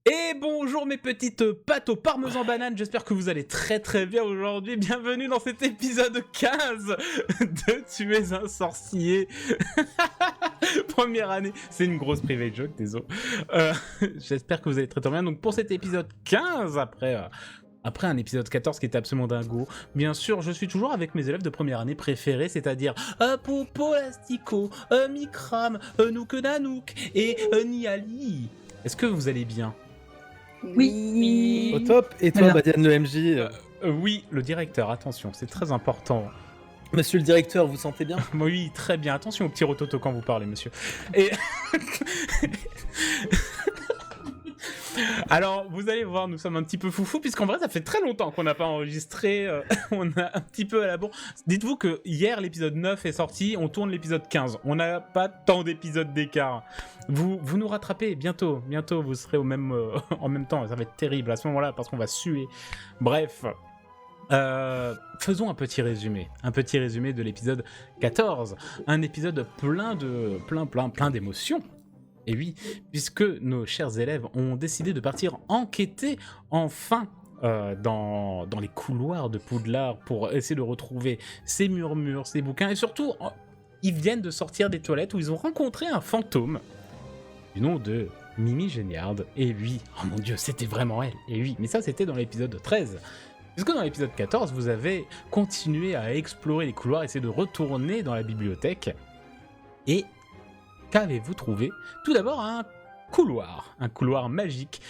Et bonjour mes petites pâtes au parmesan banane, j'espère que vous allez très très bien aujourd'hui. Bienvenue dans cet épisode 15 de Tu es un sorcier. Première année, c'est une grosse private joke, désolé. J'espère que vous allez très très bien. Donc pour cet épisode 15, après un épisode 14 qui était absolument dingo, bien sûr, je suis toujours avec mes élèves de première année préférés, c'est-à-dire Popo Astico, Mikram, Nouk Nanouk et Niali. Est-ce que vous allez bien ? Oui. Au top. Et toi, Badiane, le MJ Oui, le directeur, attention, c'est très important. Monsieur le directeur, vous sentez bien? Oui, très bien. Attention au petit rototo quand vous parlez, monsieur. Et alors, vous allez voir, nous sommes un petit peu foufou, puisqu'en vrai, ça fait très longtemps qu'on n'a pas enregistré. On a un petit peu à la bourre. Dites-vous que hier, l'épisode 9 est sorti, on tourne l'épisode 15. On n'a pas tant d'épisodes d'écart. Vous nous rattrapez bientôt. Bientôt, vous serez en même temps. Ça va être terrible à ce moment-là, parce qu'on va suer. Bref. Faisons un petit résumé de l'épisode 14. Un épisode plein d'émotions. Et oui, puisque nos chers élèves ont décidé de partir enquêter enfin dans les couloirs de Poudlard pour essayer de retrouver ces murmures, ces bouquins, et surtout, ils viennent de sortir des toilettes où ils ont rencontré un fantôme du nom de Mimi Géniarde. Et oui, oh mon dieu, c'était vraiment elle. Et oui, mais ça c'était dans l'épisode 13. Puisque dans l'épisode 14, vous avez continué à explorer les couloirs, essayer de retourner dans la bibliothèque. Et qu'avez-vous trouvé ? Tout d'abord, un couloir magique,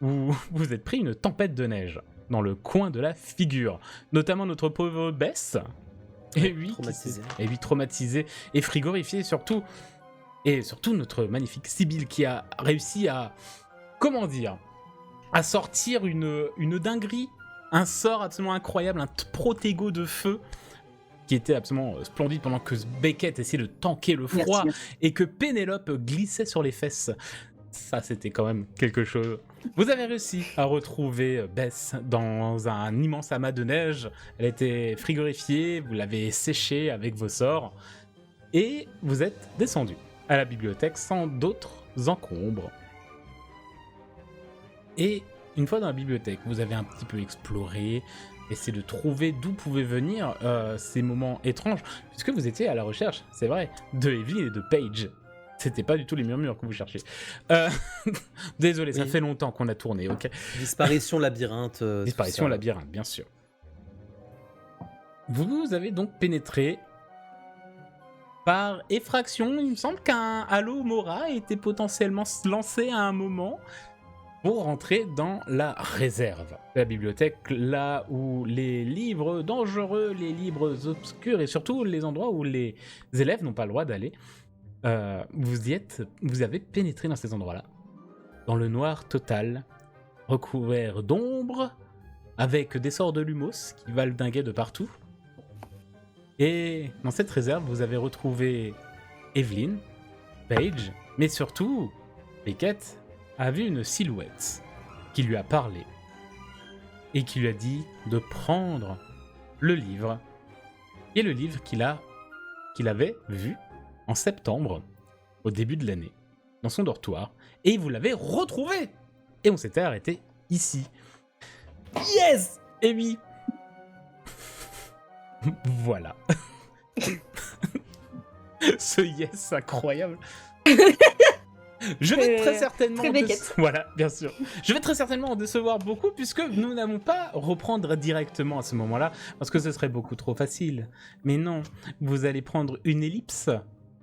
où vous êtes pris une tempête de neige dans le coin de la figure. Notamment notre pauvre Bess. Et oui, traumatisé et frigorifié surtout. Et surtout notre magnifique Sibylle qui a réussi à, à sortir une dinguerie. Un sort absolument incroyable, un protégo de feu qui était absolument splendide pendant que Beckett essayait de tanker le froid. Merci. Et que Pénélope glissait sur les fesses. Ça, c'était quand même quelque chose. Vous avez réussi à retrouver Bess dans un immense amas de neige. Elle était frigorifiée, vous l'avez séchée avec vos sorts. Et vous êtes descendu à la bibliothèque sans d'autres encombres. Et une fois dans la bibliothèque, vous avez un petit peu exploré, essayé de trouver d'où pouvaient venir ces moments étranges, puisque vous étiez à la recherche, c'est vrai, de Evelyn et de Paige. C'était pas du tout les murmures que vous cherchiez. Désolé, oui. Ça fait longtemps qu'on a tourné, ok ? Disparition labyrinthe. Disparition labyrinthe, bien sûr. Vous avez donc pénétré par effraction. Il me semble qu'un Halo Mora était potentiellement lancé à un moment pour rentrer dans la réserve de la bibliothèque, là où les livres dangereux, les livres obscurs et surtout les endroits où les élèves n'ont pas le droit d'aller, vous avez pénétré dans ces endroits-là, dans le noir total, recouvert d'ombre, avec des sorts de lumos qui valdinguaient de partout. Et dans cette réserve, vous avez retrouvé Evelyn, Paige, mais surtout Beckett a vu une silhouette qui lui a parlé et qui lui a dit de prendre le livre, qui est le livre qu'il avait vu en septembre, au début de l'année, dans son dortoir, et vous l'avez retrouvé. Et on s'était arrêté ici. Yes ! Et oui. Voilà. Ce yes incroyable. Je vais très certainement voilà, bien sûr. Je vais très certainement en décevoir beaucoup puisque nous n'allons pas reprendre directement à ce moment-là parce que ce serait beaucoup trop facile. Mais non, vous allez prendre une ellipse.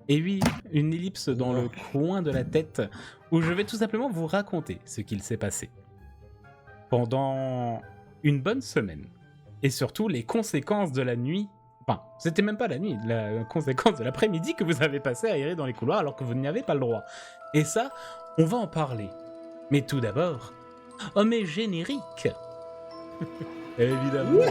Et oui, une ellipse dans le coin de la tête où je vais tout simplement vous raconter ce qu'il s'est passé pendant une bonne semaine et surtout les conséquences de la nuit. Enfin, c'était même pas la nuit, la conséquence de l'après-midi que vous avez passé à errer dans les couloirs alors que vous n'y avez pas le droit. Et ça, on va en parler. Mais tout d'abord, mais générique. Évidemment.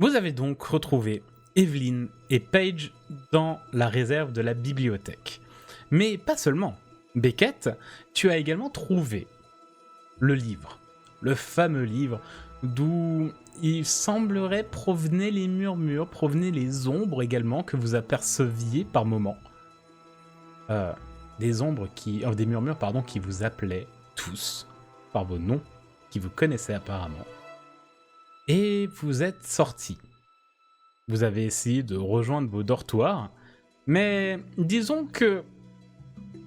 Vous avez donc retrouvé Evelyn et Paige dans la réserve de la bibliothèque. Mais pas seulement. Beckett, tu as également trouvé le livre, le fameux livre d'où il semblerait provenaient les murmures, provenaient les ombres également que vous aperceviez par moments. Des murmures qui vous appelaient tous par vos noms, qui vous connaissaient apparemment. Et vous êtes sortis. Vous avez essayé de rejoindre vos dortoirs, mais disons que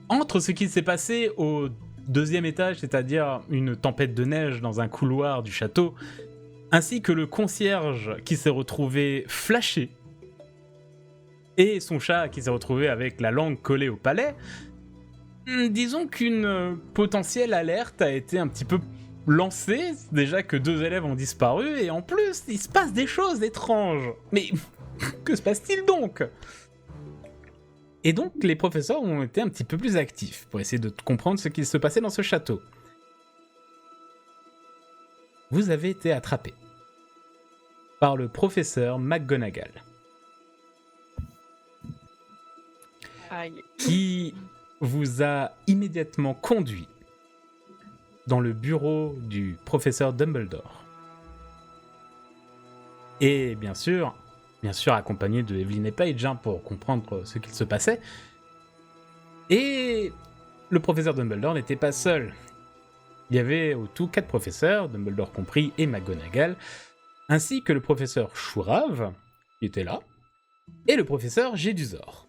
entre ce qui s'est passé au 2e étage, c'est-à-dire une tempête de neige dans un couloir du château, ainsi que le concierge qui s'est retrouvé flashé, et son chat qui s'est retrouvé avec la langue collée au palais, disons qu'une potentielle alerte a été un petit peu lancée, déjà que 2 élèves ont disparu, et en plus, il se passe des choses étranges. Mais que se passe-t-il donc ? Et donc, les professeurs ont été un petit peu plus actifs pour essayer de comprendre ce qui se passait dans ce château. Vous avez été attrapé par le professeur McGonagall, Aïe. qui vous a immédiatement conduit dans le bureau du professeur Dumbledore. Et bien sûr accompagné de Evelyn et Paige pour comprendre ce qu'il se passait. Et le professeur Dumbledore n'était pas seul. Il y avait au tout 4 professeurs, Dumbledore compris, et McGonagall, ainsi que le professeur Chourave, qui était là, et le professeur Gédusor.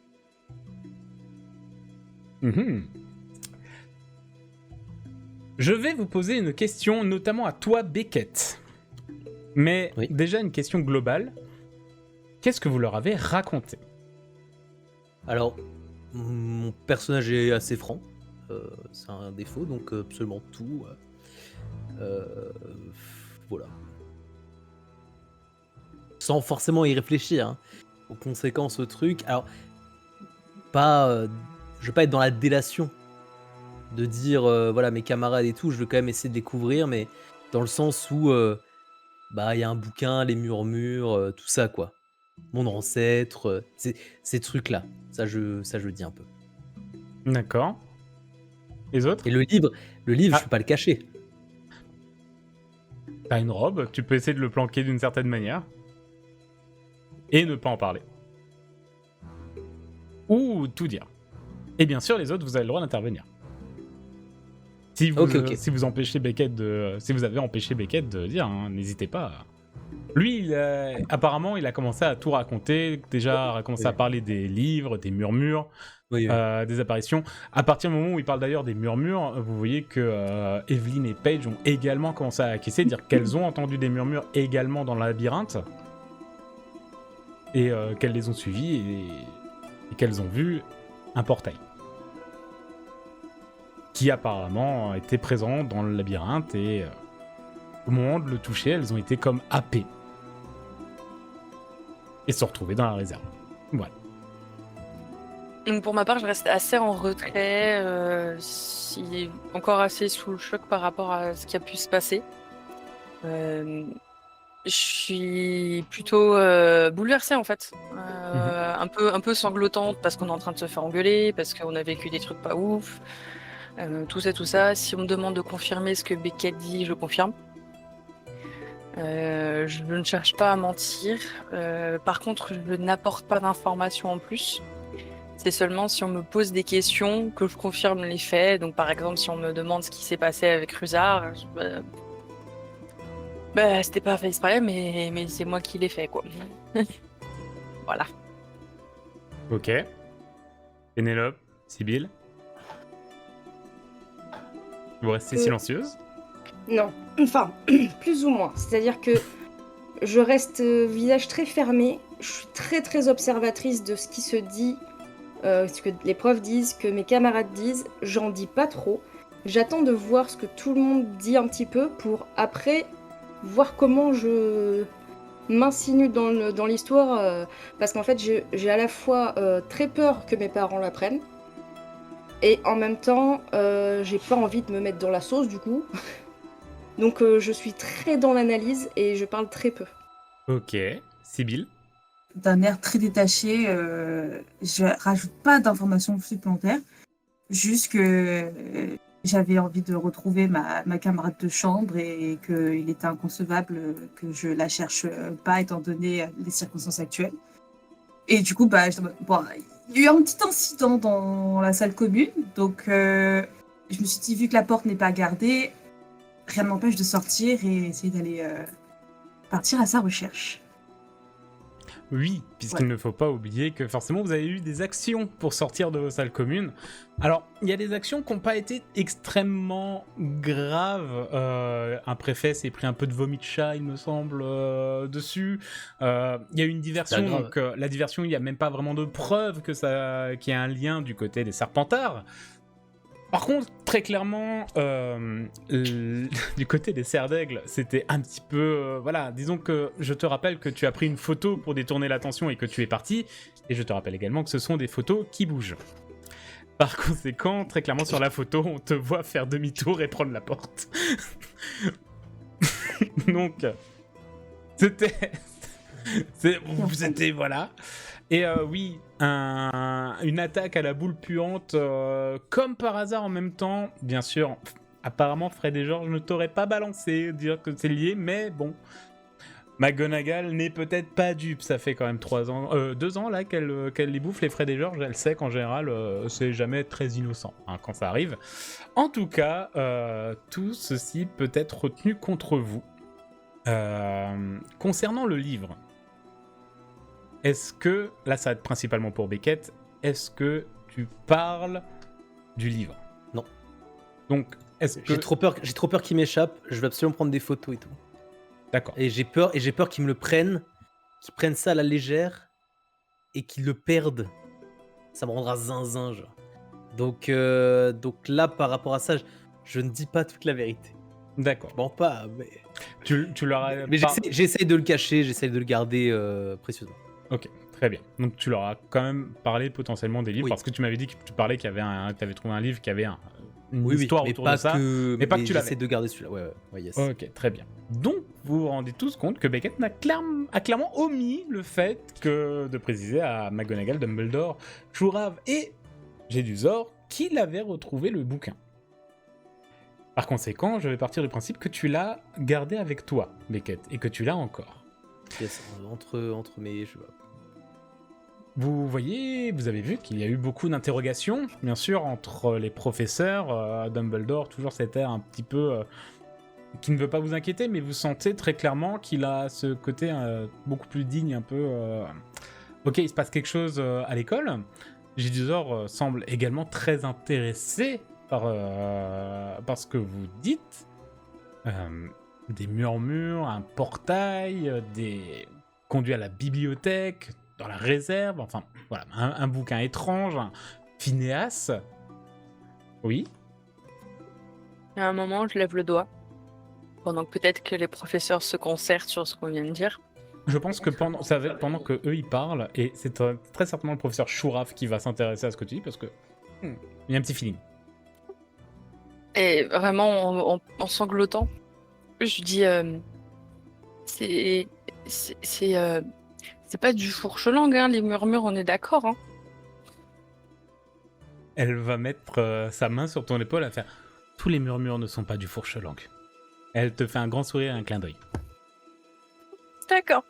Je vais vous poser une question, notamment à toi, Beckett. Mais Oui. déjà une question globale. Qu'est-ce que vous leur avez raconté ? Alors, mon personnage est assez franc. C'est un défaut, donc absolument tout. Voilà. Sans forcément y réfléchir aux conséquences au truc. Alors, je veux pas être dans la délation de dire voilà mes camarades et tout. Je veux quand même essayer de découvrir, mais dans le sens où il y a un bouquin, les murmures, tout ça quoi. Mon ancêtre, ces trucs-là. Ça je dis un peu. D'accord. Les autres ? Et le livre, je peux pas le cacher. T'as une robe, tu peux essayer de le planquer d'une certaine manière. Et ne pas en parler. Ou tout dire. Et bien sûr, les autres, vous avez le droit d'intervenir. Si vous, Ok. si vous empêchez Beckett si vous avez empêché Beckett de dire, n'hésitez pas. Lui, apparemment, il a commencé à tout raconter. Déjà, il a commencé à parler des livres, des murmures, Oui. des apparitions. À partir du moment où il parle d'ailleurs des murmures, vous voyez que Evelyn et Paige ont également commencé à acquiescer, dire qu'elles ont entendu des murmures également dans le labyrinthe. Et qu'elles les ont suivis et qu'elles ont vu un portail. Qui apparemment était présent dans le labyrinthe et au moment de le toucher, elles ont été comme happées. Et se retrouver dans la réserve. Voilà. Donc pour ma part, je reste assez en retrait, encore assez sous le choc par rapport à ce qui a pu se passer. Je suis plutôt bouleversée en fait, un peu sanglotante parce qu'on est en train de se faire engueuler, parce qu'on a vécu des trucs pas ouf, tout ça. Si on me demande de confirmer ce que Beckett dit, je confirme. Je ne cherche pas à mentir. Par contre, je n'apporte pas d'informations en plus. C'est seulement si on me pose des questions que je confirme les faits. Donc, par exemple, si on me demande ce qui s'est passé avec Rusard, c'était pas fait exprès, mais c'est moi qui l'ai fait, quoi. Voilà. Ok. Pénélope, Sibylle. Vous restez silencieuse. Non, enfin, plus ou moins. C'est-à-dire que je reste visage très fermé. Je suis très très observatrice de ce qui se dit, ce que les profs disent, que mes camarades disent. J'en dis pas trop. J'attends de voir ce que tout le monde dit un petit peu pour après voir comment je m'insinue dans l'histoire. Parce qu'en fait, j'ai à la fois très peur que mes parents l'apprennent. Et en même temps, j'ai pas envie de me mettre dans la sauce du coup. Donc je suis très dans l'analyse et je parle très peu. Ok. Sibylle. D'un air très détaché, je rajoute pas d'informations supplémentaires, juste que j'avais envie de retrouver ma camarade de chambre et qu'il était inconcevable que je la cherche pas étant donné les circonstances actuelles. Et du coup, bon, il y a eu un petit incident dans la salle commune, donc je me suis dit, vu que la porte n'est pas gardée, rien ne m'empêche de sortir et essayer d'aller partir à sa recherche. Oui, puisqu'il ne faut pas oublier que forcément vous avez eu des actions pour sortir de vos salles communes. Alors, il y a des actions qui n'ont pas été extrêmement graves. Un préfet s'est pris un peu de vomi de chat, il me semble, dessus. Il y a eu une diversion, donc la diversion, il n'y a même pas vraiment de preuve qu'il y a un lien du côté des Serpentards. Par contre, très clairement, du côté des Serres d'Aigle, c'était un petit peu... voilà, disons que je te rappelle que tu as pris une photo pour détourner l'attention et que tu es parti, et je te rappelle également que ce sont des photos qui bougent. Par conséquent, très clairement sur la photo, on te voit faire demi-tour et prendre la porte. Donc, c'était... voilà. Et oui, une attaque à la boule puante, comme par hasard en même temps. Bien sûr, apparemment Fred et George ne t'auraient pas balancé, dire que c'est lié, mais bon. McGonagall n'est peut-être pas dupe, ça fait quand même 2 ans là qu'elle les bouffe, les Fred et George, elle sait qu'en général c'est jamais très innocent quand ça arrive. En tout cas, tout ceci peut être retenu contre vous. Concernant le livre, est-ce que, là ça va être principalement pour Beckett, est-ce que tu parles du livre? Non. Donc, est-ce que... J'ai trop peur qu'il m'échappe, je vais absolument prendre des photos et tout. D'accord. Et j'ai peur qu'ils me le prennent, qu'ils prennent ça à la légère et qu'ils le perdent. Ça me rendra zinzin, genre. Donc là, par rapport à ça, je ne dis pas toute la vérité. D'accord. Bon, pas, mais... Tu leur as... Mais j'essaye de le cacher, j'essaye de le garder précieusement. Ok, très bien. Donc tu leur as quand même parlé potentiellement des livres, Oui. parce que tu m'avais dit que tu parlais que tu avais trouvé un livre qui avait une Oui, histoire mais autour pas de ça, mais pas que tu l'avais. J'essaie de garder celui-là, ouais, yes. Ok, très bien. Donc vous vous rendez tous compte que Beckett a clairement omis le fait de préciser à McGonagall, Dumbledore, Chourave et Jedusor qu'il avait retrouvé le bouquin. Par conséquent, je vais partir du principe que tu l'as gardé avec toi, Beckett, et que tu l'as encore. Yes, entre mes... Vous avez vu qu'il y a eu beaucoup d'interrogations, bien sûr, entre les professeurs. Dumbledore, toujours cet air un petit peu qui ne veut pas vous inquiéter, mais vous sentez très clairement qu'il a ce côté beaucoup plus digne, un peu... Ok, il se passe quelque chose à l'école. Jedusor semble également très intéressé par ce que vous dites. Des murmures, un portail, des conduits à la bibliothèque, dans la réserve, enfin, voilà, un bouquin étrange, un Phinéas. Oui. À un moment, je lève le doigt, pendant que peut-être que les professeurs se concertent sur ce qu'on vient de dire. Je pense que pendant que eux ils parlent, et c'est très certainement le professeur Chourave qui va s'intéresser à ce que tu dis, parce que il y a un petit feeling. Et vraiment, en sanglotant, je dis c'est pas du fourche-langue, hein, les murmures, on est d'accord. Hein. Elle va mettre sa main sur ton épaule à faire « Tous les murmures ne sont pas du fourche-langue ». Elle te fait un grand sourire et un clin d'œil. D'accord.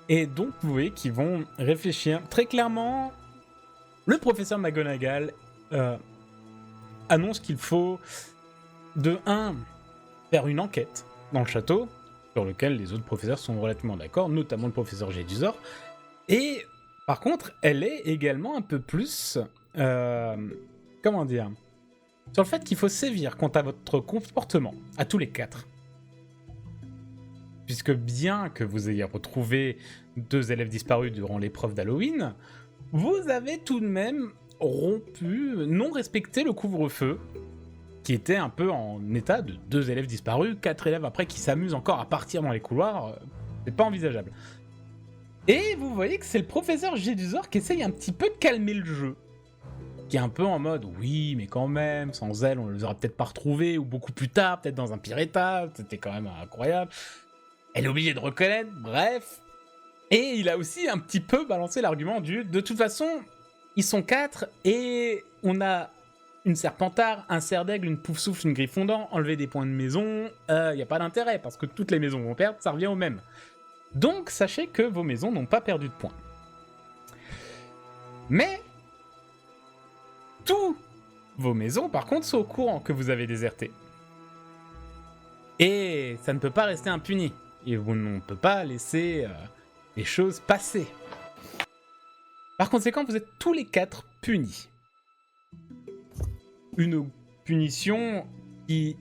Et donc, vous voyez qu'ils vont réfléchir. Très clairement, le professeur McGonagall annonce qu'il faut, de 1, faire une enquête dans le château, sur lequel les autres professeurs sont relativement d'accord, notamment le professeur Jedusor. Et par contre, elle est également un peu plus... comment dire, sur le fait qu'il faut sévir quant à votre comportement, à tous les 4. Puisque bien que vous ayez retrouvé 2 élèves disparus durant l'épreuve d'Halloween, vous avez tout de même non respecté le couvre-feu, qui était un peu en état de 2 élèves disparus, 4 élèves après qui s'amusent encore à partir dans les couloirs, c'est pas envisageable. Et vous voyez que c'est le professeur Jedusor qui essaye un petit peu de calmer le jeu. qui est un peu en mode oui, mais quand même, sans elle, on les aurait peut-être pas retrouvés, ou beaucoup plus tard, peut-être dans un pire état, c'était quand même incroyable. Elle est obligée de reconnaître, bref. Et il a aussi un petit peu balancé l'argument de toute façon, ils sont 4 et on a une serpentard, un cerf d'aigle, une pouf-souffle, une griffondant, enlever des points de maison, il n'y a pas d'intérêt, parce que toutes les maisons vont perdre, ça revient au même. Donc sachez que vos maisons n'ont pas perdu de points. Mais tous vos maisons, par contre, sont au courant que vous avez déserté. Et ça ne peut pas rester impuni. Et on ne peut pas laisser les choses passer. Par conséquent, vous êtes tous les 4 punis. Une punition qui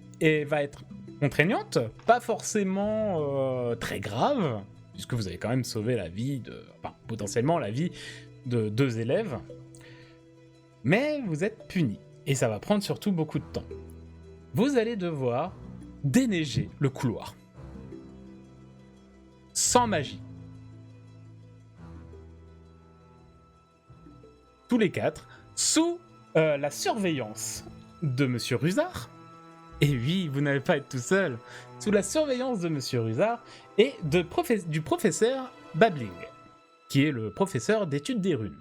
va être contraignante, pas forcément très grave, puisque vous avez quand même sauvé la vie potentiellement la vie de 2 élèves. Mais vous êtes punis. Et ça va prendre surtout beaucoup de temps. Vous allez devoir déneiger le couloir. Sans magie. Tous les 4, sous la surveillance de Monsieur Rusard. Et oui, vous n'allez pas être tout seul. Sous la surveillance de Monsieur Rusard et du professeur Babling, qui est le professeur d'études des runes.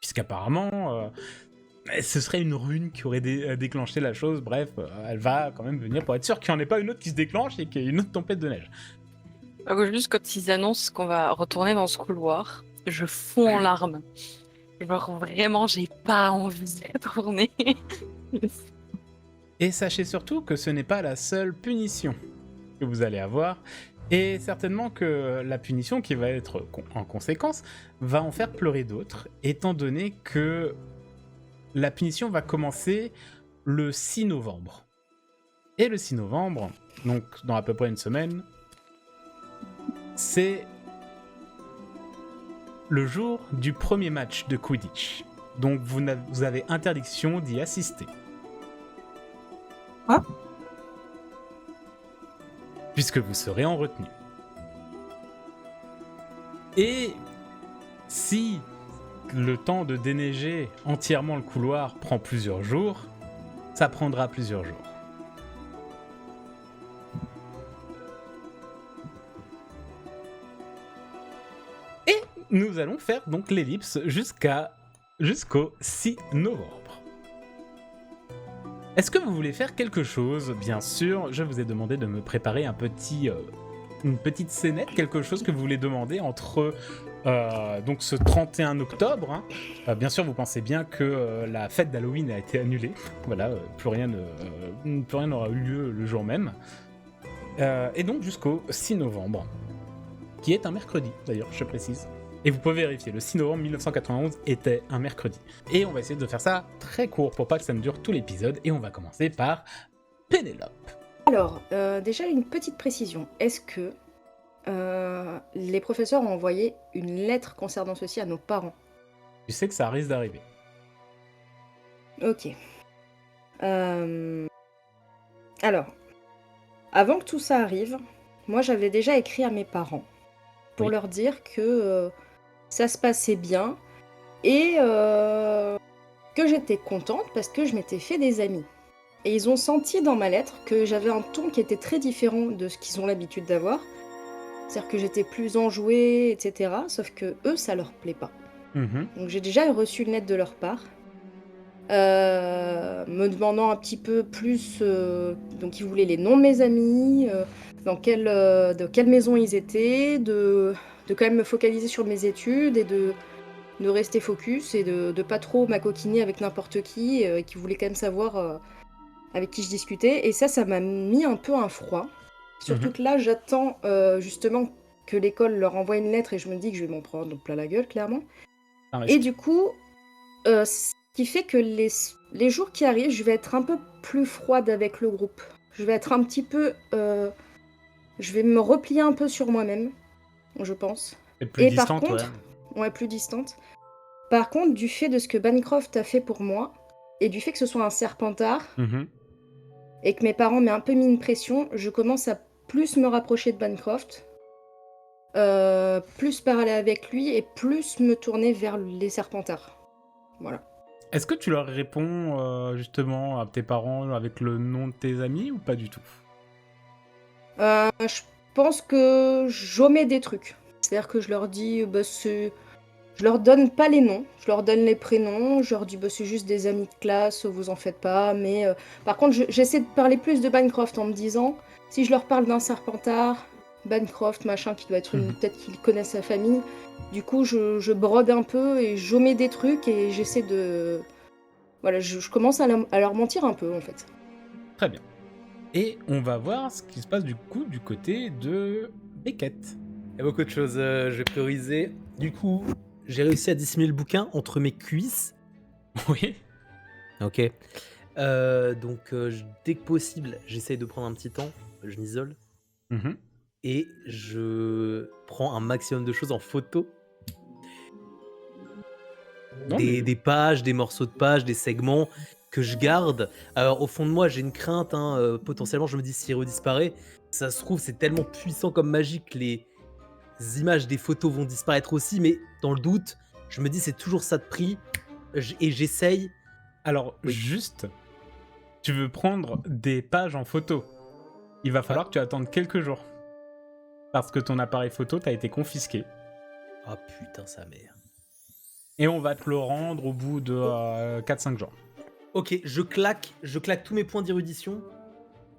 Puisqu'apparemment, ce serait une rune qui aurait déclenché la chose. Bref, elle va quand même venir pour être sûr qu'il n'y en ait pas une autre qui se déclenche et qu'il y ait une autre tempête de neige. Juste quand ils annoncent qu'on va retourner dans ce couloir, je fonds en larmes. Genre vraiment, j'ai pas envie d'y retourner. Et sachez surtout que ce n'est pas la seule punition que vous allez avoir. Et certainement que la punition qui va être en conséquence va en faire pleurer d'autres, étant donné que la punition va commencer le 6 novembre. Et le 6 novembre, donc dans à peu près une semaine, c'est le jour du premier match de Quidditch. Donc vous avez interdiction d'y assister. Quoi ? Puisque vous serez en retenue. Et si le temps de déneiger entièrement le couloir prend plusieurs jours, ça prendra plusieurs jours. Et nous allons faire donc l'ellipse jusqu'au 6 novembre. Est-ce que vous voulez faire quelque chose ? Bien sûr, je vous ai demandé de me préparer une petite scénette, quelque chose que vous voulez demander entre donc ce 31 octobre. Bien sûr, vous pensez bien que la fête d'Halloween a été annulée. Voilà, plus rien n'aura eu lieu le jour même. Et donc jusqu'au 6 novembre, qui est un mercredi d'ailleurs, je précise. Et vous pouvez vérifier, le 6 novembre 1991 était un mercredi. Et on va essayer de faire ça très court pour pas que ça ne dure tout l'épisode. Et on va commencer par Pénélope. Alors, déjà une petite précision. Est-ce que les professeurs ont envoyé une lettre concernant ceci à nos parents ? Tu sais que ça risque d'arriver. Ok. Alors, avant que tout ça arrive, moi j'avais déjà écrit à mes parents pour leur dire que ça se passait bien et que j'étais contente parce que je m'étais fait des amis. Et ils ont senti dans ma lettre que j'avais un ton qui était très différent de ce qu'ils ont l'habitude d'avoir. C'est-à-dire que j'étais plus enjouée, etc. Sauf que eux, ça leur plaît pas. Donc j'ai déjà reçu une lettre de leur part, me demandant un petit peu plus. Donc ils voulaient les noms de mes amis, de quelle maison ils étaient, de quand même me focaliser sur mes études et de rester focus et de pas trop m'acoquiner avec n'importe qui voulait quand même savoir avec qui je discutais. Et ça m'a mis un peu un froid. Surtout que là, j'attends justement que l'école leur envoie une lettre et je me dis que je vais m'en prendre plein la gueule, clairement. Et du coup, ce qui fait que les jours qui arrivent, je vais être un peu plus froide avec le groupe. Je vais être un petit peu... je vais me replier un peu sur moi-même, je pense. Et plus distante, par contre, ouais, plus distante. Par contre, du fait de ce que Bancroft a fait pour moi, et du fait que ce soit un serpentard, et que mes parents m'aient un peu mis une pression, je commence à plus me rapprocher de Bancroft, plus parler avec lui, et plus me tourner vers les serpentards. Voilà. Est-ce que tu leur réponds justement à tes parents avec le nom de tes amis ou pas du tout? Je pense que j'omets des trucs. C'est-à-dire que je leur dis, je leur donne pas les noms, je leur donne les prénoms, je leur dis, c'est juste des amis de classe, vous en faites pas. Mais par contre, j'essaie de parler plus de Bancroft en me disant, si je leur parle d'un Serpentard, Bancroft, machin, qui doit être Mhm. peut-être qu'il connaît sa famille, du coup, je brode un peu et j'omets des trucs et j'essaie de... Voilà, je commence à leur mentir un peu, en fait. Très bien. Et on va voir ce qui se passe du coup du côté de Beckett. Il y a beaucoup de choses, je vais prioriser. Du coup, j'ai réussi à dissimuler le bouquin entre mes cuisses. Oui. Ok. Donc, dès que possible, j'essaye de prendre un petit temps, je m'isole, Mhm. et je prends un maximum de choses en photo. Non, mais- Des pages, des morceaux de pages, des segments que je garde. Alors, au fond de moi, j'ai une crainte, hein, potentiellement, je me dis, s'il redisparaît, ça se trouve, c'est tellement puissant comme magie que les images des photos vont disparaître aussi, mais dans le doute, je me dis, c'est toujours ça de prix, et j'essaye. Alors, Oui. juste, tu veux prendre des pages en photo. Il va falloir que tu attendes quelques jours. Parce que ton appareil photo t'a été confisqué. Ah putain, sa mère. Et on va te le rendre au bout de 4-5 jours. Ok, je claque tous mes points d'érudition,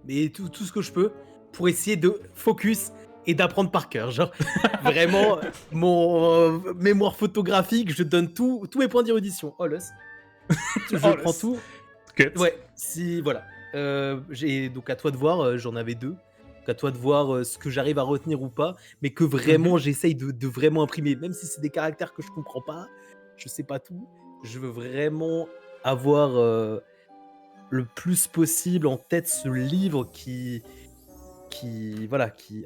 mais tout ce que je peux, pour essayer de focus et d'apprendre par cœur. Genre, vraiment, mon mémoire photographique, je donne tous mes points d'érudition. Oh, l'os. Je Oh, prends l'os. tout. Cut. Ouais, si, voilà. J'ai donc à toi de voir, j'en avais 2. Donc à toi de voir ce que j'arrive à retenir ou pas, mais que vraiment j'essaye de vraiment imprimer, même si c'est des caractères que je comprends pas, je sais pas tout. Je veux vraiment avoir le plus possible en tête ce livre qui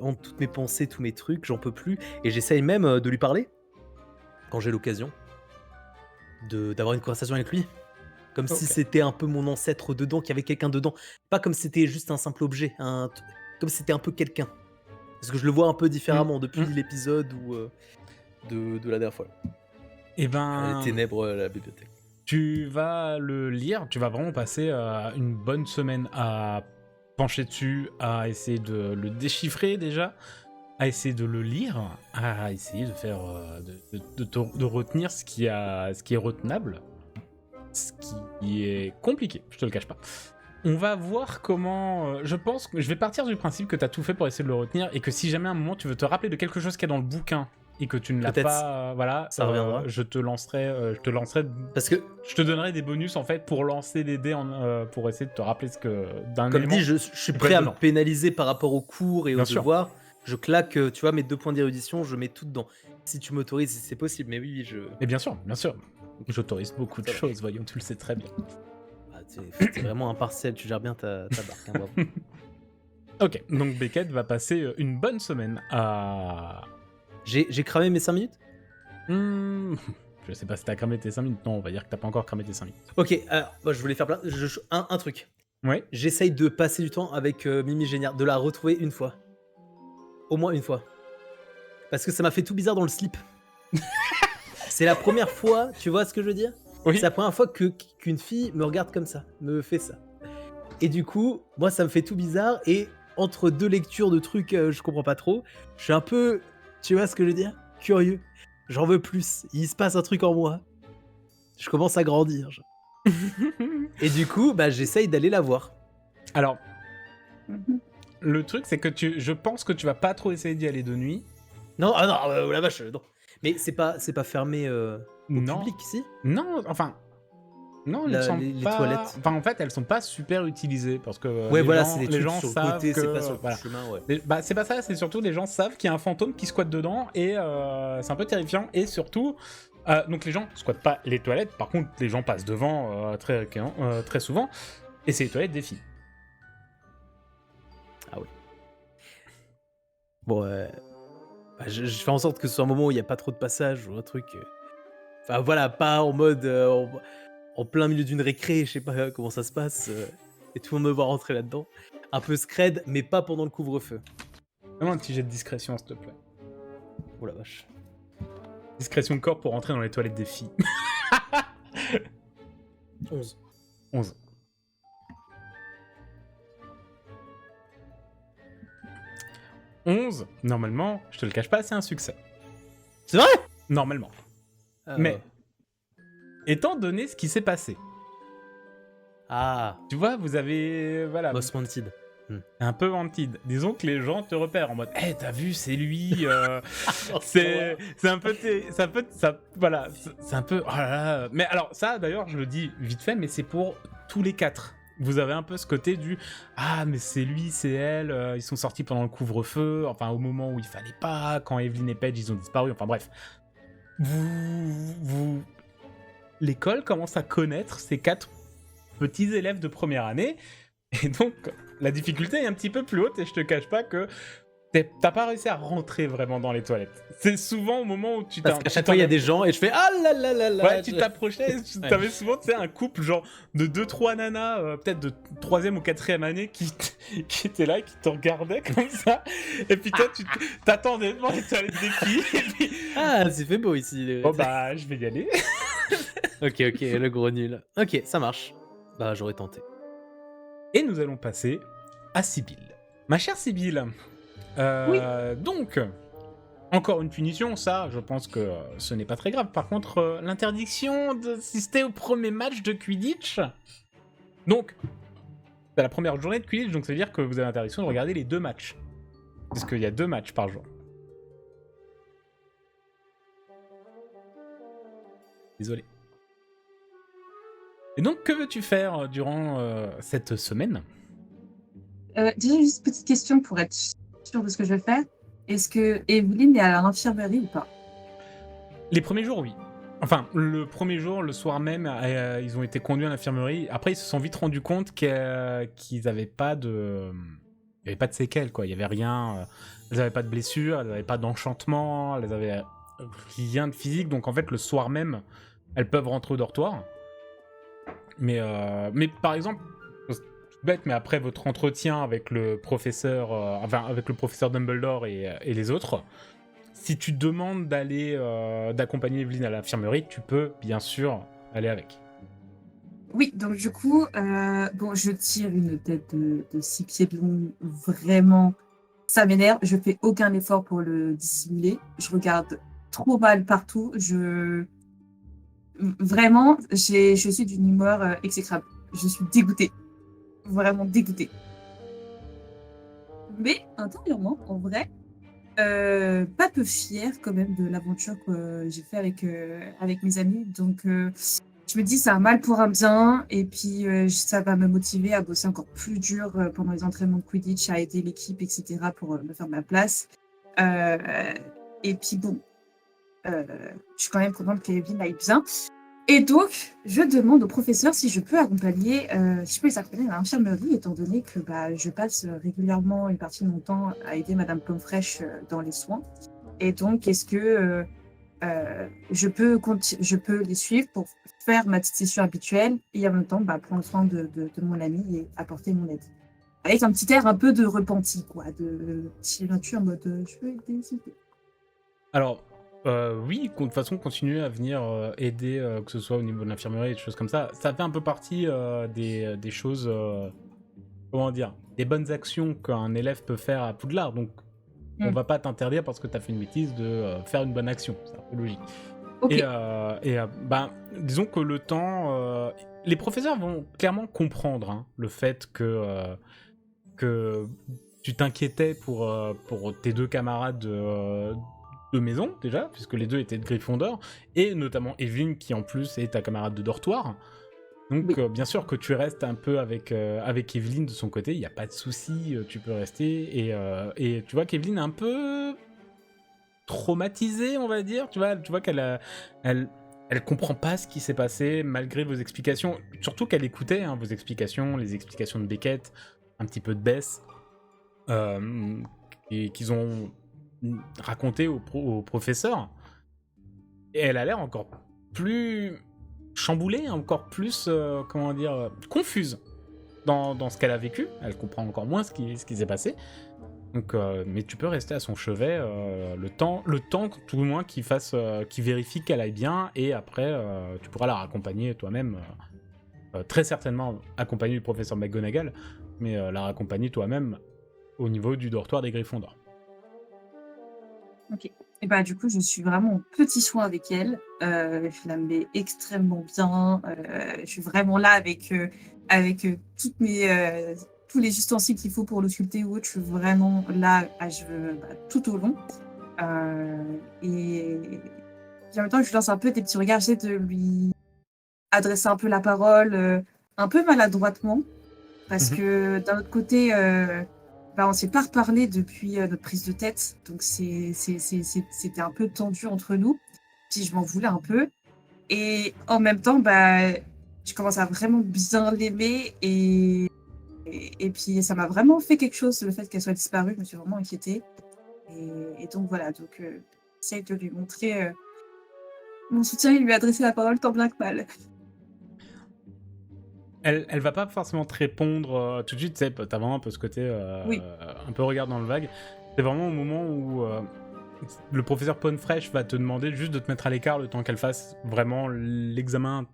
hante toutes mes pensées, tous mes trucs, j'en peux plus. Et j'essaye même de lui parler quand j'ai l'occasion, d'avoir une conversation avec lui. Comme si Ok. c'était un peu mon ancêtre dedans, qu'il y avait quelqu'un dedans. Pas comme si c'était juste un simple objet, comme si c'était un peu quelqu'un. Parce que je le vois un peu différemment depuis l'épisode où, de la dernière fois. Et Les ben, ténèbres à la bibliothèque. tu vas le lire, tu vas vraiment passer une bonne semaine à pencher dessus, à essayer de le déchiffrer déjà, à essayer de le lire, à essayer de faire, de retenir ce qui est retenable, ce qui est compliqué, je te le cache pas. On va voir comment... je pense que je vais partir du principe que tu as tout fait pour essayer de le retenir et que si jamais à un moment tu veux te rappeler de quelque chose qu'il y a dans le bouquin et que tu ne l'as Peut-être, pas, voilà, ça reviendra. je te lancerai, Parce que, je te donnerai des bonus en fait pour lancer des dés pour essayer de te rappeler ce que d'un comme élément. dit, je suis peut prêt être à me dedans. pénaliser par rapport aux cours et aux Bien sûr. devoirs. Je claque, tu vois, mes 2 points d'érudition, je mets tout dedans. Si tu m'autorises, c'est possible, mais oui, je... Mais bien sûr, j'autorise beaucoup de Ça va. choses, voyons, tu le sais très bien. Ah, t'es vraiment impartial, tu gères bien ta barque, hein, bravo. Ok, donc Beckett va passer une bonne semaine à... J'ai cramé mes 5 minutes. Je sais pas si t'as cramé tes 5 minutes, non, on va dire que t'as pas encore cramé tes 5 minutes. Ok, alors, moi, je voulais faire plein... un truc. Ouais. J'essaye de passer du temps avec Mimi Géniard, de la retrouver une fois. Au moins une fois. Parce que ça m'a fait tout bizarre dans le slip. C'est la première fois, tu vois ce que je veux dire? Oui. C'est la première fois qu'une fille me regarde comme ça, me fait ça. Et du coup, moi, ça me fait tout bizarre. Et entre 2 lectures de trucs, je comprends pas trop, je suis un peu, tu vois ce que je veux dire? Curieux. J'en veux plus. Il se passe un truc en moi. Je commence à grandir. Et du coup, bah, j'essaye d'aller la voir. Alors, Mhm. le truc, c'est que je pense que tu vas pas trop essayer d'y aller de nuit. Non, ah non, oh la vache, non. Mais c'est pas fermé au Non. public, si? Non, enfin... Non, il me semble les pas... toilettes. Enfin, en fait, elles sont pas super utilisées, parce que Ouais, voilà, gens, c'est des les trucs gens sur le savent côté, que... c'est pas sur le voilà. chemin, ouais. Bah, c'est pas ça, c'est surtout les gens savent qu'il y a un fantôme qui squatte dedans, et c'est un peu terrifiant, et surtout... donc les gens squattent pas les toilettes, par contre, les gens passent devant très souvent, et c'est les toilettes des filles. Ah oui. Bon, bah, je fais en sorte que ce soit un moment où il n'y a pas trop de passage ou un truc. Enfin voilà, pas en mode en plein milieu d'une récré, je sais pas comment ça se passe, et tout le monde me voit rentrer là-dedans. Un peu scred, mais pas pendant le couvre-feu. Vraiment un petit jet de discrétion, s'il te plaît. Oh la vache. Discrétion de corps pour rentrer dans les toilettes des filles. 11. 11. Normalement, je te le cache pas, c'est un succès. C'est vrai? Normalement. Mais, étant donné ce qui s'est passé, Ah, tu vois, vous avez... Voilà, Most Wanted. un peu wanted. Disons que les gens te repèrent en mode « Eh, t'as vu, c'est lui c'est un peu... voilà, c'est un peu... Oh là là. Mais alors, ça, d'ailleurs, je le dis vite fait, mais c'est pour tous les 4. Vous avez un peu ce côté du « Ah, mais c'est lui, c'est elle, ils sont sortis pendant le couvre-feu, enfin, au moment où il fallait pas, quand Evelyn et Paige, ils ont disparu, enfin bref. » L'école commence à connaître ces 4 petits élèves de première année, et donc la difficulté est un petit peu plus haute, et je te cache pas que t'as pas réussi à rentrer vraiment dans les toilettes. C'est souvent au moment où tu Parce qu'à chaque fois, il y a des gens et je fais ah là là là là. Ouais, tu t'approchais, t'avais souvent, tu sais, un couple genre de 2-3 nanas, peut-être de 3e ou 4e année qui étaient là, qui te regardaient comme ça, et puis toi, tu t'attendais devant les toilettes des filles, et puis... Ah, c'est fait beau ici. Bon bah, je vais y aller. Ok, le gros nul. Ok, ça marche. Bah, j'aurais tenté. Et nous allons passer à Sibylle. Ma chère Sibylle, donc, encore une punition, ça, je pense que ce n'est pas très grave. Par contre, l'interdiction d'assister au premier match de Quidditch. Donc, c'est la première journée de Quidditch, donc ça veut dire que vous avez l'interdiction de regarder les 2 matchs. Parce qu'il y a 2 matchs par jour. Désolé. Et donc, que veux-tu faire durant cette semaine ? Déjà, juste une petite question pour être sûr de ce que je vais faire. Est-ce que Evelyn est à l'infirmerie ou pas? Les premiers jours, oui. Enfin, le premier jour, le soir même, ils ont été conduits à l'infirmerie. Après, ils se sont vite rendus compte qu'ils n'avaient pas de... Il n'y avait pas de séquelles, quoi. Il n'y avait rien... elles n'avaient pas de blessures, elles n'avaient pas d'enchantement, elles n'avaient rien de physique. Donc, en fait, le soir même, elles peuvent rentrer au dortoir. Mais par exemple... bête, mais après votre entretien avec le professeur, avec le professeur Dumbledore et les autres, si tu demandes d'accompagner Evelyn à l'infirmerie, tu peux bien sûr aller avec. Oui, donc du coup, bon, je tire une tête de 6 pieds de long, vraiment, ça m'énerve. Je fais aucun effort pour le dissimuler. Je regarde trop mal partout. Vraiment, je suis d'une humeur exécrable. Je suis dégoûtée. Vraiment dégoûtée. Mais intérieurement, en vrai, pas peu fière quand même de l'aventure que j'ai fait avec mes amis. Donc, je me dis, c'est un mal pour un bien. Et puis, ça va me motiver à bosser encore plus dur pendant les entraînements de Quidditch, à aider l'équipe, etc. pour me faire ma place. Et puis, bon, je suis quand même contente qu'Evelyne aille bien. Et donc, je demande au professeur si je peux les accompagner à l'infirmerie, étant donné que je passe régulièrement une partie de mon temps à aider Madame Pomme-Fraîche dans les soins. Et donc, est-ce que je peux les suivre pour faire ma petite session habituelle et en même temps prendre soin de mon ami et apporter mon aide. Avec un petit air un peu de repenti, quoi, de nature en mode je veux aider, s'il te plaît. Alors, oui, de toute façon, continuer à venir aider, que ce soit au niveau de l'infirmerie et des choses comme ça. Ça fait un peu partie des choses, comment dire, des bonnes actions qu'un élève peut faire à Poudlard. Donc, on va pas t'interdire parce que t'as fait une bêtise de faire une bonne action. C'est un peu logique. Okay. Disons que le temps... les professeurs vont clairement comprendre le fait que tu t'inquiétais pour tes 2 camarades de maison, déjà, puisque les 2 étaient de Gryffondor, et notamment Evelyn, qui en plus est ta camarade de dortoir. Donc, oui. Bien sûr que tu restes un peu avec Evelyn de son côté, il n'y a pas de souci, tu peux rester. Et tu vois qu'Evelyn est un peu traumatisée, on va dire. Tu vois qu'elle elle comprend pas ce qui s'est passé, malgré vos explications. Surtout qu'elle écoutait vos explications, les explications de Beckett, un petit peu de Bess, et qu'ils ont raconté au professeur. Et elle a l'air encore plus... chamboulée, encore plus, confuse dans ce qu'elle a vécu. Elle comprend encore moins ce qui s'est passé. Donc, mais tu peux rester à son chevet le temps tout au moins qu'il vérifie qu'elle aille bien, et après tu pourras la raccompagner toi-même très certainement accompagné du professeur McGonagall, mais la raccompagner toi-même au niveau du dortoir des Gryffondors. Ok. Et bah, du coup, je suis vraiment en petit soin avec elle. Je la mets extrêmement bien. Je suis vraiment là avec toutes tous les ustensiles qu'il faut pour l'occulter ou autre. Je suis vraiment là tout au long. Et en même temps, je lui lance un peu des petits regards. J'essaie de lui adresser un peu la parole, un peu maladroitement. Parce que d'un autre côté, on ne s'est pas reparlé depuis notre prise de tête. Donc c'était un peu tendu entre nous. Puis je m'en voulais un peu. Et en même temps, je commence à vraiment bien l'aimer. Et puis ça m'a vraiment fait quelque chose, le fait qu'elle soit disparue. Je me suis vraiment inquiétée. Et donc voilà, j'essaie de lui montrer mon soutien et lui adresser la parole tant bien que mal. Elle va pas forcément te répondre tout de suite, tu sais, t'as vraiment un peu ce côté Oui. un peu regard dans le vague. C'est vraiment au moment où le professeur Ponnefresh va te demander juste de te mettre à l'écart le temps qu'elle fasse vraiment l'examen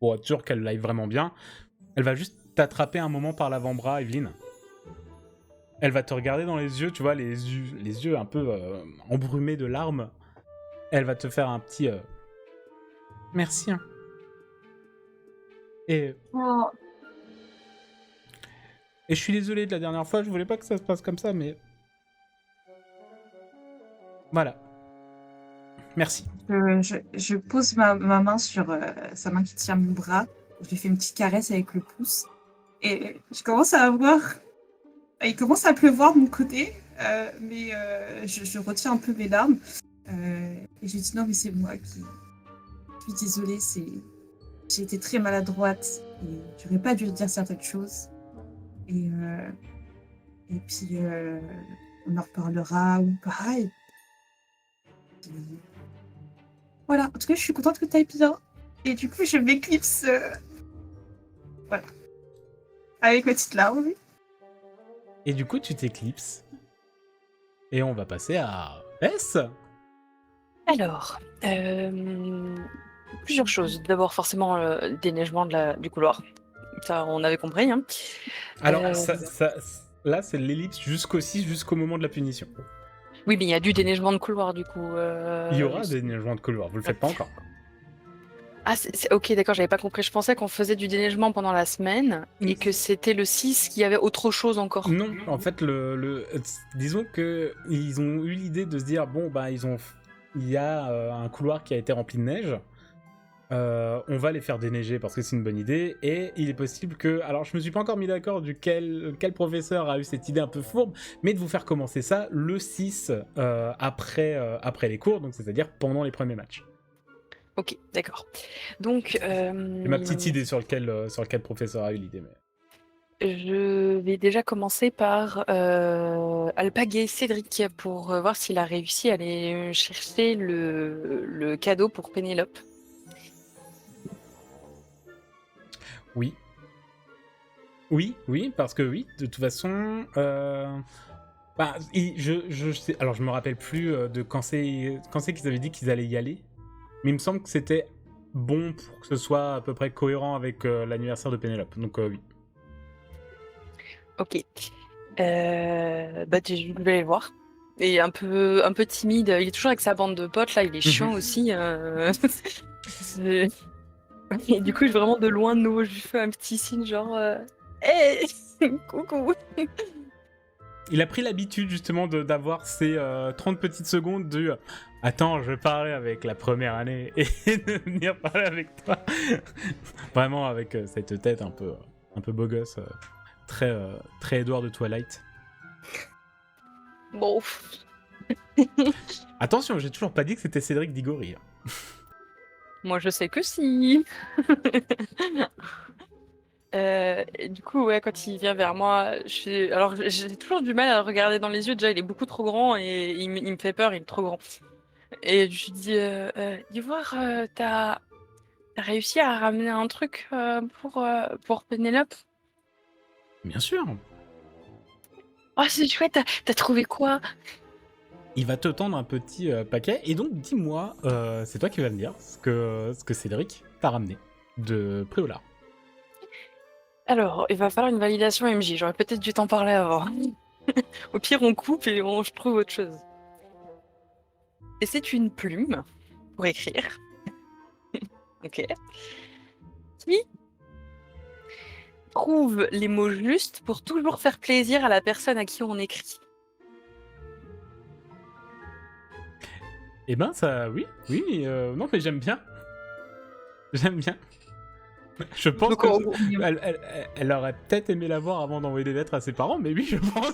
pour être sûr qu'elle aille vraiment bien. Elle va juste t'attraper un moment par l'avant-bras, Evelyne. Elle va te regarder dans les yeux, tu vois, les yeux un peu embrumés de larmes. Elle va te faire un petit merci. Hein. Et je suis désolé de la dernière fois, je voulais pas que ça se passe comme ça, mais... Voilà. Merci. Je pose ma main sur sa main qui tient mon bras. Je lui fais une petite caresse avec le pouce. Et je commence à avoir... Il commence à pleuvoir de mon côté, mais je retiens un peu mes larmes. Et je lui dis non, mais c'est moi qui... Je suis désolée, j'ai été très maladroite et j'aurais pas dû lui dire certaines choses. Et puis, on en reparlera ou pas. Et puis, voilà, en tout cas, je suis contente que tu ailles bien. Et du coup, je m'éclipse. Voilà. Avec ma petite larme. Et du coup, tu t'éclipses. Et on va passer à Bess. Alors, plusieurs choses. D'abord, forcément, le déneigement du couloir. Ça, on avait compris. Hein. Alors, là, c'est l'ellipse jusqu'au 6, jusqu'au moment de la punition. Oui, mais il y a du déneigement de couloir, du coup. Il y aura des déneigements de couloir, vous le faites pas encore. Ah, ok, d'accord, j'avais pas compris. Je pensais qu'on faisait du déneigement pendant la semaine et que c'était le 6 qui avait autre chose encore. Non, en fait, disons qu'ils ont eu l'idée de se dire, bon, il y a un couloir qui a été rempli de neige, on va les faire déneiger parce que c'est une bonne idée, et il est possible que... Alors, je me suis pas encore mis d'accord quel professeur a eu cette idée un peu fourbe, mais de vous faire commencer ça le 6 après les cours, donc c'est-à-dire pendant les premiers matchs. Ok, d'accord. Donc... C'est ma petite idée sur lequel le professeur a eu l'idée, mais... Je vais déjà commencer par alpaguer Cédric pour voir s'il a réussi à aller chercher le cadeau pour Pénélope. Oui. Oui, parce que oui, de toute façon... je sais, alors je me rappelle plus de quand c'est qu'ils avaient dit qu'ils allaient y aller, mais il me semble que c'était bon pour que ce soit à peu près cohérent avec l'anniversaire de Pénélope, donc oui. Ok. Je vais aller voir. Et un peu timide. Il est toujours avec sa bande de potes, là, il est chiant aussi. Et du coup, vraiment de loin, de nouveau, je lui fais un petit signe genre hey coucou. Il a pris l'habitude justement d'avoir ces 30 petites secondes de attends, je vais parler avec la première année et de venir parler avec toi. Vraiment avec cette tête un peu beau gosse, très Edward de Twilight. Bon. Attention, j'ai toujours pas dit que c'était Cédric Diggory. Moi, je sais que si. Et du coup, ouais, quand il vient vers moi, alors j'ai toujours du mal à le regarder dans les yeux. Déjà, il est beaucoup trop grand et il me fait peur, il est trop grand. Et je lui dis, Ivoire, t'as réussi à ramener un truc pour Pénélope? Bien sûr. Oh, c'est chouette, t'as trouvé quoi? Il va te tendre un petit paquet, et donc dis-moi, c'est toi qui vas me dire ce que Cédric t'a ramené de Préolard. Alors, il va falloir une validation MJ. J'aurais peut-être dû t'en parler avant. Au pire, on coupe et je trouve autre chose. Et c'est une plume pour écrire. Ok. Qui trouve les mots justes pour toujours faire plaisir à la personne à qui on écrit. Eh ben, ça, oui, non, mais j'aime bien. J'aime bien. Je pense Donc, que en gros, elle aurait peut-être aimé la voir avant d'envoyer des lettres à ses parents, mais oui, je pense.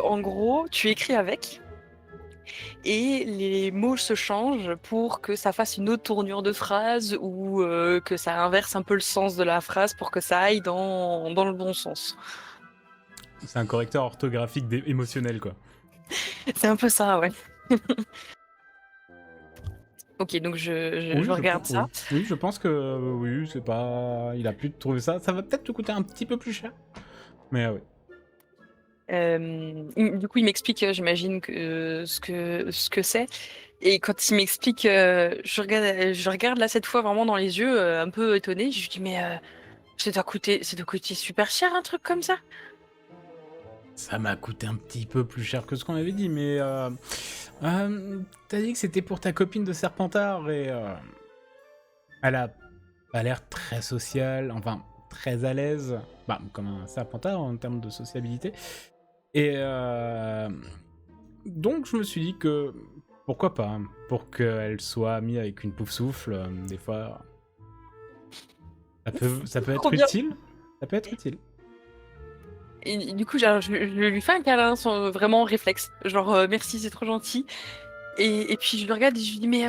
en gros, tu écris avec et les mots se changent pour que ça fasse une autre tournure de phrase ou que ça inverse un peu le sens de la phrase pour que ça aille dans le bon sens. C'est un correcteur orthographique émotionnel, quoi. C'est un peu ça, ouais. Ok, donc je regarde ça. Oui, je pense que oui, c'est pas. Il a pu trouver ça. Ça va peut-être te coûter un petit peu plus cher. Mais oui. Du coup, il m'explique, j'imagine, ce que c'est. Et quand il m'explique, je regarde là cette fois vraiment dans les yeux, un peu étonnée. Je lui dis, mais ça doit coûter super cher un truc comme ça. Ça m'a coûté un petit peu plus cher que ce qu'on avait dit, mais t'as dit que c'était pour ta copine de Serpentard et elle a pas l'air très sociale, enfin très à l'aise, bah, comme un Serpentard en termes de sociabilité. Et donc je me suis dit que pourquoi pas, hein, pour qu'elle soit amie avec une Poufsouffle, des fois ça peut Trop être bien. utile. Ça peut être utile. Et du coup, genre, je lui fais un câlin sans vraiment réflexe. Genre, merci, c'est trop gentil. Et puis je le regarde et je lui dis, mais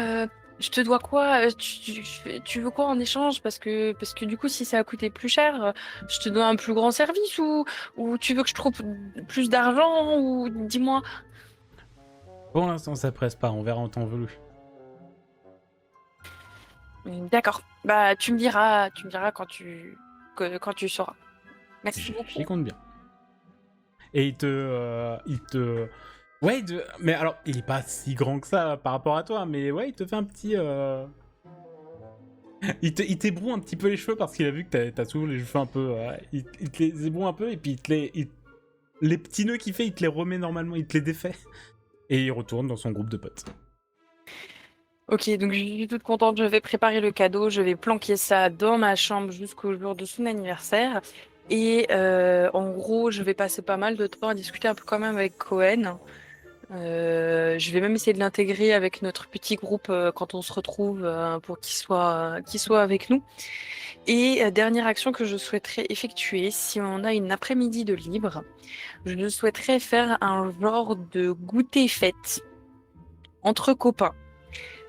je te dois quoi? Tu veux quoi en échange? Parce que du coup, si ça a coûté plus cher, je te dois un plus grand service ou tu veux que je trouve plus d'argent ou dis-moi. Pour l'instant ça presse pas, on verra en temps voulu. D'accord. Bah, tu me diras quand tu sauras. Merci J'y beaucoup. compte bien. Et ouais, mais alors, il est pas si grand que ça par rapport à toi, mais ouais, il te fait un petit... il t'ébroue un petit peu les cheveux parce qu'il a vu que t'as souvent les cheveux un peu... il te les ébroue un peu et puis les petits nœuds qu'il fait, il te les remet normalement, il te les défait. Et il retourne dans son groupe de potes. Ok, donc je suis toute contente, je vais préparer le cadeau, je vais planquer ça dans ma chambre jusqu'au jour de son anniversaire. Et en gros, je vais passer pas mal de temps à discuter un peu quand même avec Cohen. Je vais même essayer de l'intégrer avec notre petit groupe quand on se retrouve pour qu'il soit avec nous. Et dernière action que je souhaiterais effectuer, si on a une après-midi de libre, je souhaiterais faire un genre de goûter fête entre copains.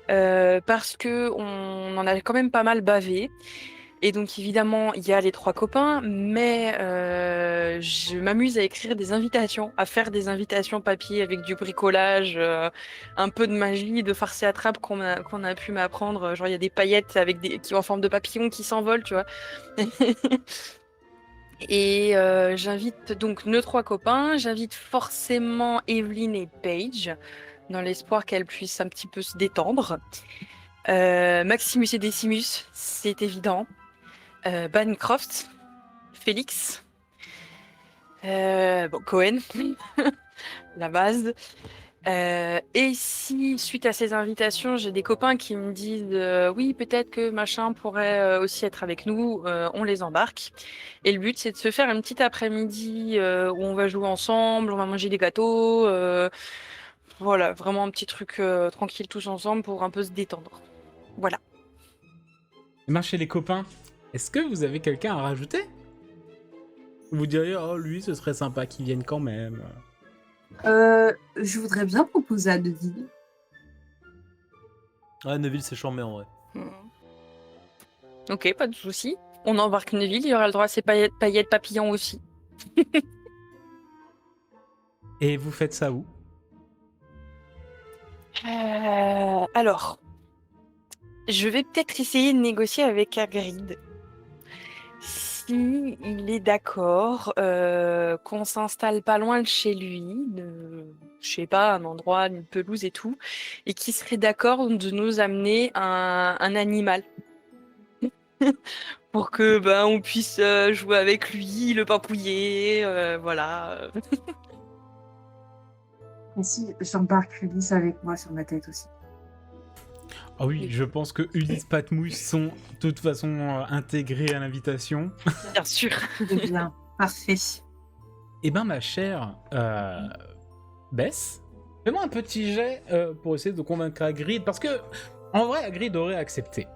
Parce que on en a quand même pas mal bavé. Et donc évidemment, il y a les trois copains, mais je m'amuse à écrire des invitations, à faire des invitations papier avec du bricolage, un peu de magie, de farce et attrape qu'on a pu m'apprendre. Genre il y a des paillettes avec qui en forme de papillons qui s'envolent, tu vois. Et j'invite donc nos trois copains, j'invite forcément Evelyne et Paige, dans l'espoir qu'elles puissent un petit peu se détendre. Maximus et Decimus, c'est évident. Bancroft, Félix, bon, Cohen, la base. Et si, suite à ces invitations, j'ai des copains qui me disent oui, peut-être que machin pourrait aussi être avec nous, on les embarque. Et le but, c'est de se faire une petite après-midi où on va jouer ensemble, on va manger des gâteaux. Voilà, vraiment un petit truc tranquille tous ensemble pour un peu se détendre. Voilà. Et marchez les copains, est-ce que vous avez quelqu'un à rajouter? Vous diriez, oh lui, ce serait sympa qu'il vienne quand même. Je voudrais bien proposer à Deville. Ouais, Neville, c'est charmé en vrai. Ok, pas de souci. On embarque Neville, il aura le droit à ses paillettes papillons aussi. Et vous faites ça où? Alors, je vais peut-être essayer de négocier avec Hagrid. Si il est d'accord qu'on s'installe pas loin de chez lui, je sais pas, un endroit, une pelouse et tout, et qu'il serait d'accord de nous amener un animal pour que on puisse jouer avec lui, le papouiller, voilà. Et si j'embarque Ulysse avec moi sur ma tête aussi. Ah oui, je pense que Ulysse Patmouille sont de toute façon intégrés à l'invitation. Bien sûr. Eh bien, parfait. Eh ben ma chère Bess, fais-moi un petit jet pour essayer de convaincre Hagrid, parce que en vrai Hagrid aurait accepté.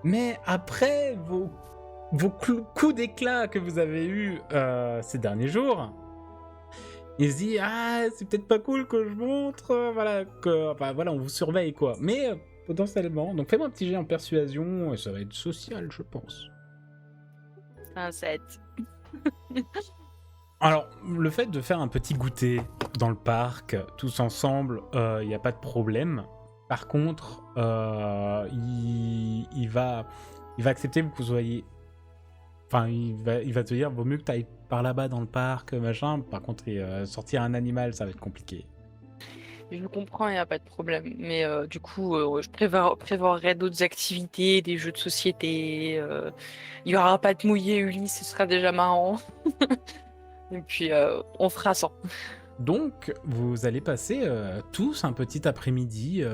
Mais après vos coups d'éclat que vous avez eus ces derniers jours, il se dit c'est peut-être pas cool que je montre, voilà, on vous surveille quoi. Mais potentiellement, donc fais-moi un petit jet en persuasion, et ça va être social je pense. Un 7. Alors, le fait de faire un petit goûter dans le parc, tous ensemble, il n'y a pas de problème. Par contre, il va accepter que vous soyez... Enfin, il va te dire, vaut mieux que tu ailles par là-bas dans le parc, machin. Par contre, sortir un animal, ça va être compliqué. Je comprends, il n'y a pas de problème. Mais du coup, je prévoirai d'autres activités, des jeux de société. Il n'y aura pas de mouiller Ulysse, ce sera déjà marrant. Et puis, on fera ça. Donc, vous allez passer tous un petit après-midi.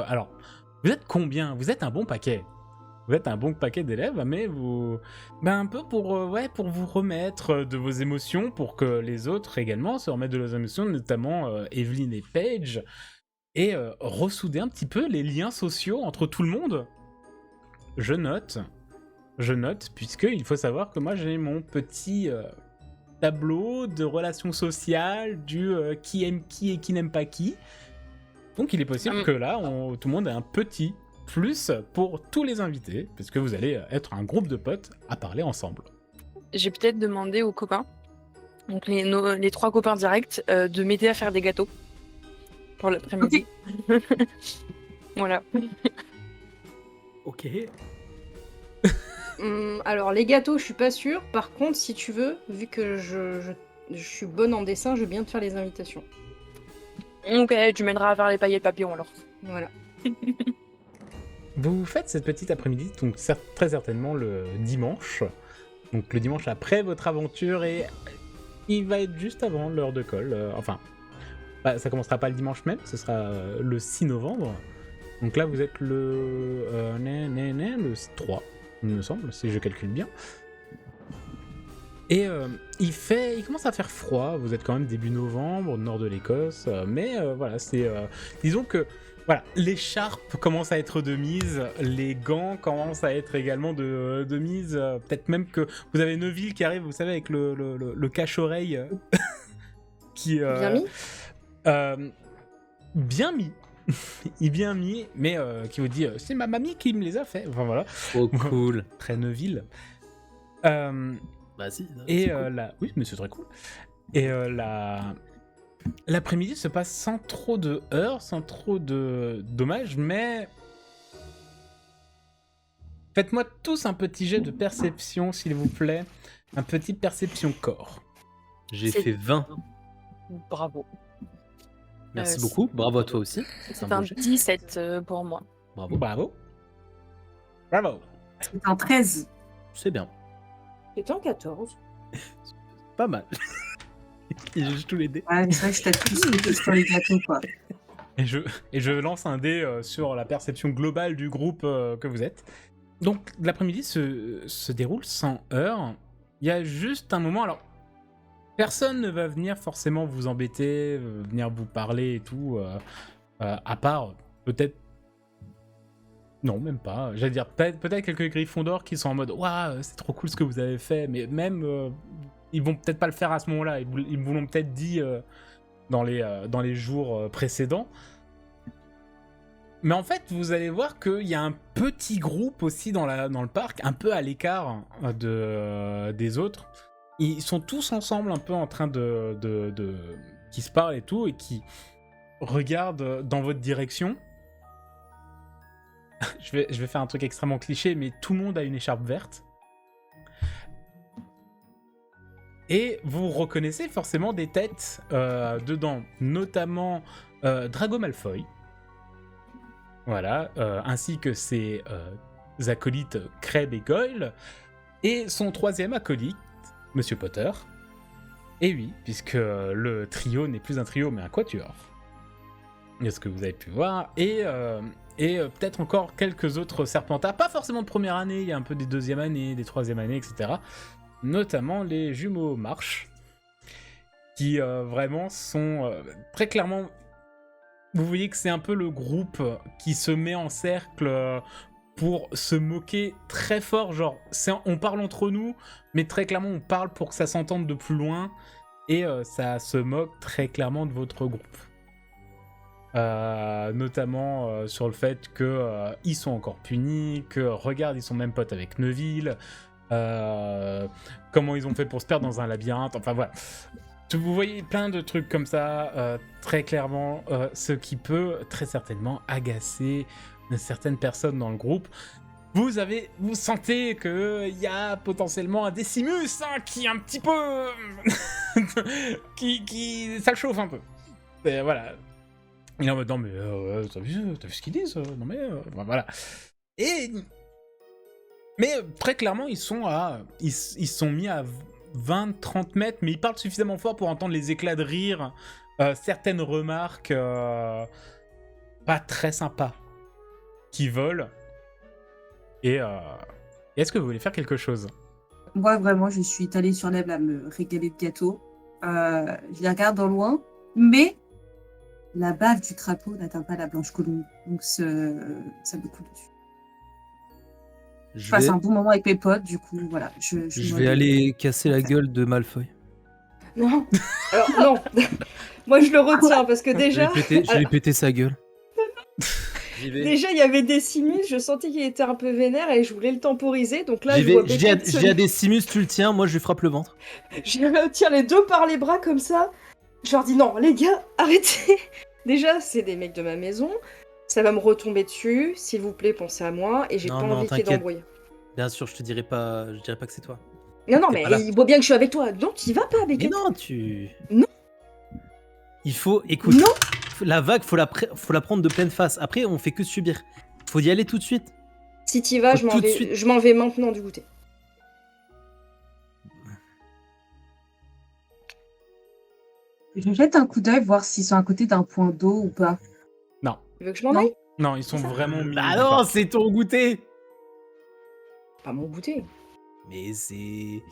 Alors, vous êtes combien ? Vous êtes un bon paquet. Vous êtes un bon paquet d'élèves, mais vous... un peu pour vous remettre de vos émotions, pour que les autres également se remettent de leurs émotions, notamment Evelyn et Paige, et ressouder un petit peu les liens sociaux entre tout le monde. Je note, puisqu'il faut savoir que moi j'ai mon petit tableau de relations sociales, du qui aime qui et qui n'aime pas qui. Donc il est possible que là, tout le monde ait un petit plus pour tous les invités, parce que vous allez être un groupe de potes à parler ensemble. J'ai peut-être demandé aux copains, donc les 3 copains directs, de m'aider à faire des gâteaux pour l'après-midi. Voilà. Ok. Alors, les gâteaux, je suis pas sûre. Par contre, si tu veux, vu que je suis bonne en dessin, je veux bien te faire les invitations. Ok, tu m'aideras à faire les paillettes papillons alors. Voilà. Vous faites cette petite après-midi, donc très certainement le dimanche. Donc le dimanche après votre aventure, et il va être juste avant l'heure de colle. Ça commencera pas le dimanche même, ce sera le 6 novembre. Donc là, vous êtes le 3, il me semble, si je calcule bien. Et il commence à faire froid, vous êtes quand même début novembre, au nord de l'Écosse, mais voilà, disons que voilà, l'écharpe commence à être de mise, les gants commencent à être également de mise, peut-être même que vous avez Neville qui arrive, vous savez, avec le cache-oreille qui... Bien mis Bien mis. Il est bien mis, mais qui vous dit c'est ma mamie qui me les a fait. Enfin voilà. Oh cool. Très Neville. Bah si. Et cool. oui, mais c'est très cool. Et l'après-midi se passe sans trop de heurts, sans trop de dommages, mais faites-moi tous un petit jet de perception, s'il vous plaît. Un petit perception corps. J'ai fait 20. Bravo. Merci beaucoup. Bravo à toi aussi. C'est un 17 pour moi. Bravo. Bravo. Bravo. C'est un 13. C'est bien. C'est en 14. Pas mal. Il juge tous les dés. Ouais, c'est vrai que je tape plus sur les gâteaux, quoi. Et je lance un dé sur la perception globale du groupe que vous êtes. Donc l'après-midi se déroule sans heurts. Il y a juste un moment, alors personne ne va venir forcément vous embêter, venir vous parler et tout, à part peut-être... Non, même pas. J'allais dire peut-être quelques Gryffondors qui sont en mode « Waouh, c'est trop cool ce que vous avez fait », mais même... ils vont peut-être pas le faire à ce moment-là, ils vous l'ont peut-être dit dans les jours précédents. Mais en fait, vous allez voir qu'il y a un petit groupe aussi dans le parc, un peu à l'écart des autres. Ils sont tous ensemble un peu en train qui se parlent et tout, et qui regardent dans votre direction. je vais faire un truc extrêmement cliché, mais tout le monde a une écharpe verte. Et vous reconnaissez forcément des têtes dedans, notamment Drago Malfoy. Voilà, ainsi que ses acolytes Creb et Goyle, et son troisième acolyte, Monsieur Potter. Et oui, puisque le trio n'est plus un trio, mais un quatuor. C'est ce que vous avez pu voir. Et peut-être encore quelques autres Serpentards, pas forcément de première année, il y a un peu des deuxième années, des troisième années, etc. Notamment les jumeaux March, qui vraiment sont très clairement... Vous voyez que c'est un peu le groupe qui se met en cercle pour se moquer très fort, genre on parle entre nous, mais très clairement on parle pour que ça s'entende de plus loin, et ça se moque très clairement de votre groupe. Notamment sur le fait que ils sont encore punis, que regarde, ils sont même potes avec Neville, comment ils ont fait pour se perdre dans un labyrinthe, enfin voilà. Vous voyez plein de trucs comme ça, très clairement, ce qui peut très certainement agacer certaines personnes dans le groupe. Vous sentez qu'il y a potentiellement un Decimus qui est un petit peu... qui ça le chauffe un peu. Et voilà. Il est en mode, non mais t'as vu ce qu'ils disent, non mais voilà. Mais très clairement ils sont mis à 20-30 mètres, mais ils parlent suffisamment fort pour entendre les éclats de rire, certaines remarques pas très sympas qui volent. Et est-ce que vous voulez faire quelque chose? Moi, vraiment, je suis allée sur l'herbe à me régaler de gâteau. Je les regarde au loin, mais la bave du crapaud n'atteint pas la blanche colombe. Donc, ça me coule dessus. Je passe un bon moment avec mes potes, du coup, voilà. Je vais aller casser la gueule de Malfoy. Non. Alors, non. Moi, je le retiens parce que déjà... Je vais péter sa gueule. Déjà, il y avait Decimus, je sentais qu'il était un peu vénère et je voulais le temporiser. Donc là, je dis à Decimus, tu le tiens, moi je lui frappe le ventre. Je le tiens les deux par les bras comme ça. Je leur dis non, les gars, arrêtez. Déjà, c'est des mecs de ma maison. Ça va me retomber dessus. S'il vous plaît, pensez à moi. Et j'ai pas envie qu'il y ait d'embrouille. Bien sûr, je dirai pas que c'est toi. Non, mais il voit bien que je suis avec toi. Non, tu y vas pas avec Mais non, Non. Il faut... Écoute. Non. La vague, faut la prendre de pleine face. Après, on fait que subir. Faut y aller tout de suite. Si t'y vas, je m'en vais maintenant du goûter. Je jette un coup d'œil, voir s'ils sont à côté d'un point d'eau ou pas. Non. Tu veux que je m'en aille? Non, ils sont vraiment mis. Ah non, c'est ton goûter. Pas mon goûter. Mais c'est...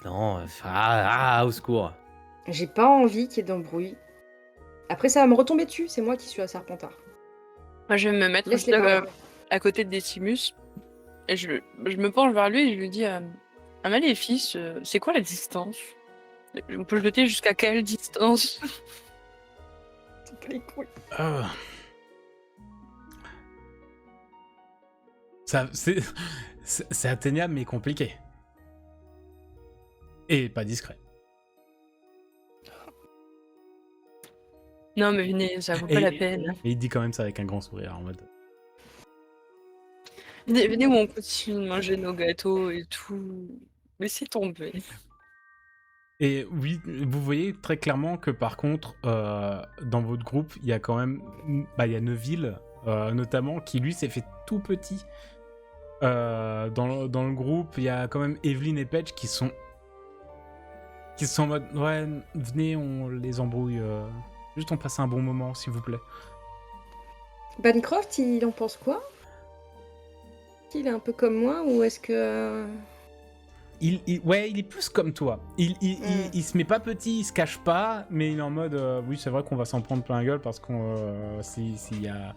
Non, au secours. J'ai pas envie qu'il y ait d'embrouille. Après, ça va me retomber dessus, c'est moi qui suis à Serpentard. Moi, je vais me mettre à côté de Decimus. Et je me penche vers lui et je lui dis un maléfice, c'est quoi la distance? On peut jeter jusqu'à quelle distance? C'est atteignable mais compliqué. Et pas discret. Non mais venez, ça vaut pas la peine. Et il dit quand même ça avec un grand sourire en mode... Venez où on continue de manger nos gâteaux et tout. Laissez tomber. Et oui, vous voyez très clairement que par contre, dans votre groupe, il y a quand même... il y a Neville, notamment, qui lui s'est fait tout petit. Dans le groupe, il y a quand même Evelyn et Pedge qui sont en mode... Ouais, venez, on les embrouille... Juste on passe un bon moment, s'il vous plaît. Bancroft, il en pense quoi? Il est un peu comme moi, ou est-ce que... il est plus comme toi. Il se met pas petit, il se cache pas, mais il est en mode... oui, c'est vrai qu'on va s'en prendre plein la gueule, parce qu'on... s'il y a...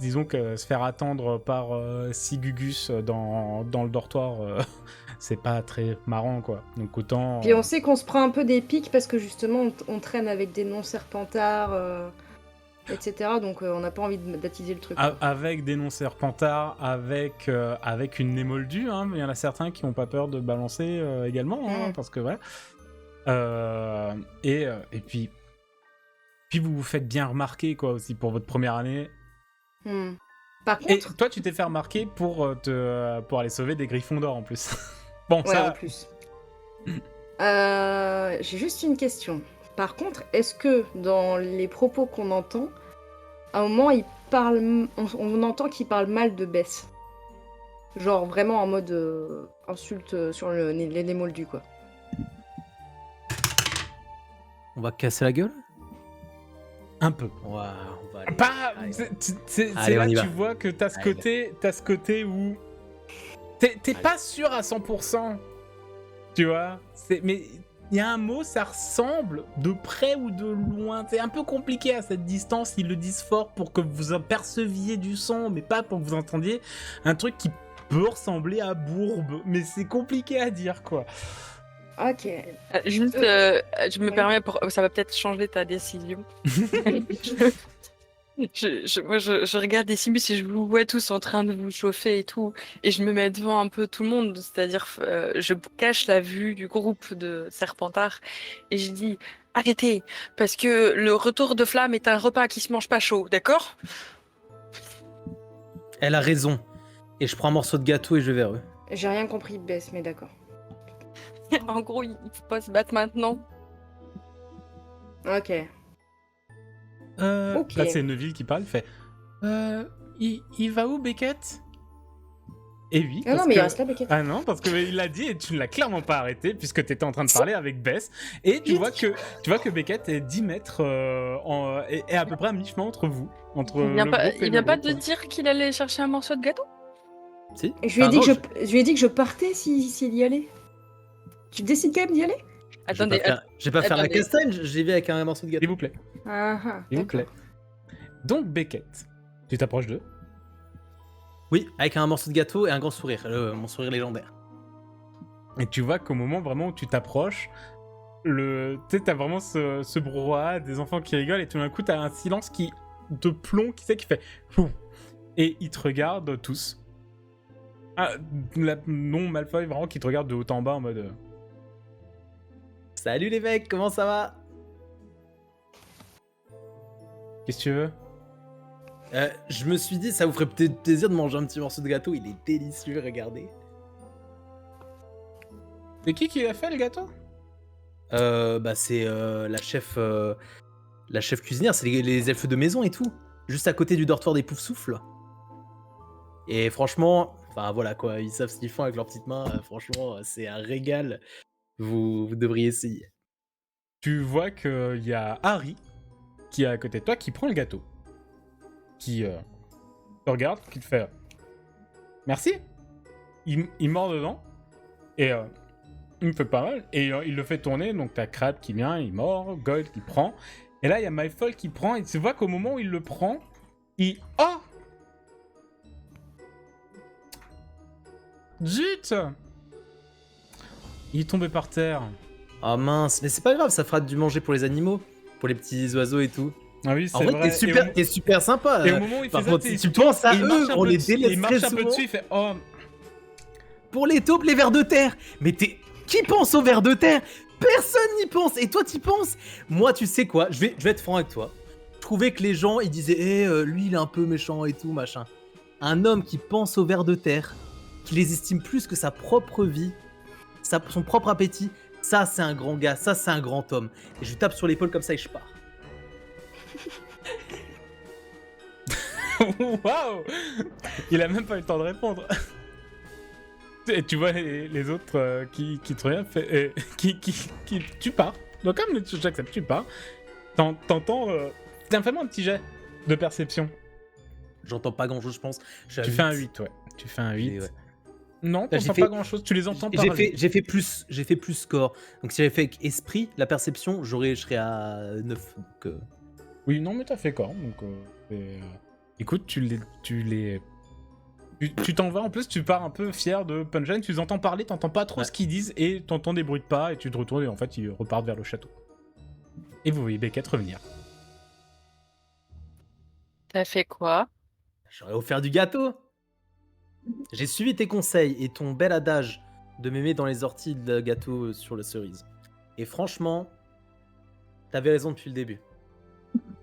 disons que se faire attendre par Sigugus dans le dortoir... c'est pas très marrant, quoi. Donc autant... Puis on sait qu'on se prend un peu des pics parce que justement on traîne avec des non-serpentards, etc. Donc on n'a pas envie d'attiser le truc. Avec des non-serpentards, avec une Némoldue, hein, il y en a certains qui n'ont pas peur de balancer également, hein, parce que voilà. Et puis vous vous faites bien remarquer, quoi, aussi pour votre première année. Par contre... Et toi, tu t'es fait remarquer pour aller sauver des Griffons d'or en plus. Bon, ouais, ça... en plus. J'ai juste une question. Par contre, est-ce que dans les propos qu'on entend, À un moment, il parle, on entend qu'il parle mal de Bess. Genre vraiment en mode insulte sur les nez moldus, quoi. On va casser la gueule? Un peu. On va aller. Pas. Allez, C'est Allez, là on y que va. tu vois que t'as ce Allez. côté où t'es Allez. pas sûr à 100%. Tu vois. Mais il y a un mot, ça ressemble de près ou de loin. C'est un peu compliqué à cette distance. Ils le disent fort pour que vous aperceviez du son, mais pas pour que vous entendiez un truc qui peut ressembler à bourbe. Mais c'est compliqué à dire, quoi. Ok. Juste, je me Ouais. permets, ça va peut-être changer ta décision. Moi, je regarde des Simus et je vous vois tous en train de vous chauffer et tout. Et je me mets devant un peu tout le monde. C'est-à-dire, je cache la vue du groupe de Serpentard. Et je dis, arrêtez, parce que le retour de flamme est un repas qui se mange pas chaud, d'accord? Elle a raison. Et je prends un morceau de gâteau et je vais vers eux. J'ai rien compris, Bess, mais d'accord. En gros, il faut pas se battre maintenant. Ok. Ok. Là, c'est Neville qui parle. Il fait il va où, Beckett? Et oui. Ah non, parce mais il que- reste là, Beckett. Ah non, parce qu'il l'a dit et tu ne l'as clairement pas arrêté puisque tu étais en train de parler avec Bess. Et tu vois que Beckett est 10 mètres est à peu près à mi-chemin entre vous. Entre Il vient le pas, groupe et il le vient pas groupe. de dire qu'il allait chercher un morceau de gâteau? Si Et je lui ai dit Enfin, que non, je lui ai dit que je partais s'il y allait. Tu décides quand même d'y aller? Attendez, Je vais pas faire la attendez. castagne, j'y vais avec un morceau de S'il gâteau. vous plaît. Ah ah. S'il vous D'accord. plaît. Donc, Beckett, tu t'approches d'eux. Oui, avec un morceau de gâteau et un grand sourire, mon sourire légendaire. Et tu vois qu'au moment vraiment où tu t'approches, tu sais, t'as vraiment ce brouhaha des enfants qui rigolent et tout d'un coup, t'as un silence de plomb qui fait Fou et ils te regardent tous. Ah, non, Malfoy, vraiment, qui te regarde de haut en bas en mode. Salut les mecs, comment ça va? Qu'est-ce que tu veux? Je me suis dit, ça vous ferait peut-être plaisir de manger un petit morceau de gâteau, il est délicieux, regardez. C'est qui a fait le gâteau? C'est la chef cuisinière, c'est les elfes de maison et tout. Juste à côté du dortoir des Poufsouffles. Et franchement, enfin voilà quoi, ils savent ce qu'ils font avec leurs petites mains. Franchement, c'est un régal. Vous devriez essayer. Tu vois qu'il y a Harry qui est à côté de toi qui prend le gâteau. Qui te regarde, qui te fait merci. Il mord dedans et il me fait pas mal. Et il le fait tourner, donc t'as Crabbe qui vient, il mord, Gold qui prend. Et là, il y a Malfoy qui prend, et tu vois qu'au moment où il le prend, Oh! Zut! Il est tombé par terre. Ah mince, mais c'est pas grave, ça fera du manger pour les animaux, pour les petits oiseaux et tout. Ah oui, En c'est vrai, vrai. t'es super sympa. Et au moment où il Par fait contre, ça, si il tu se tourne, penses à il marche eux, un on peu les dessus, délaisse il très marche un peu souvent. dessus, il fait oh. Pour les taupes, les vers de terre. Mais qui pense aux vers de terre? Personne n'y pense. Et toi, t'y penses? Moi, tu sais quoi? Je vais être franc avec toi. Je trouvais que les gens, ils disaient, lui, il est un peu méchant et tout, machin. Un homme qui pense aux vers de terre, qui les estime plus que sa propre vie, son propre appétit, ça, c'est un grand gars, ça, c'est un grand homme. Et je lui tape sur l'épaule comme ça et je pars. Waouh! Il a même pas eu le temps de répondre. Et tu vois les autres qui te regardent, tu pars. Donc comme j'accepte, tu pars. T'entends. Tiens, fais-moi un petit jet de perception. J'entends pas grand chose, je pense. Tu fais un 8, ouais. Tu fais un 8. Ouais. Non, Là, t'entends pas grand-chose. Tu les entends parler. J'ai fait plus score. Donc si j'avais fait avec esprit, la perception, je serais à 9. Donc, Oui, non, mais t'as fait corps. Donc, écoute, tu t'en vas. En plus, tu pars un peu fier de Punchline. Tu les entends parler, t'entends pas trop Ouais. ce qu'ils disent et t'entends des bruits de pas et tu te retournes et en fait, ils repartent vers le château. Et vous voyez Beckett revenir. T'as fait quoi? j'aurais offert du gâteau. J'ai suivi tes conseils et ton bel adage de m'aimer dans les orties de gâteau sur le cerise. Et franchement, t'avais raison depuis le début.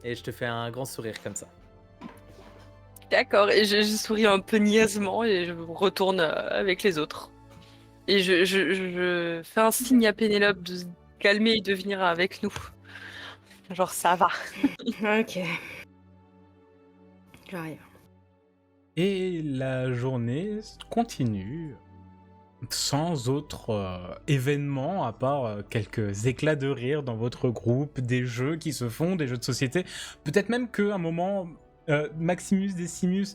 Et je te fais un grand sourire comme ça. D'accord, et je souris un peu niaisement et je retourne avec les autres. Et je fais un signe à Pénélope de se calmer et de venir avec nous. Genre, ça va. Ok. J'arrive. Et la journée continue sans autre événement à part quelques éclats de rire dans votre groupe, des jeux qui se font, des jeux de société. Peut-être même qu'à un moment, Maximus Decimus,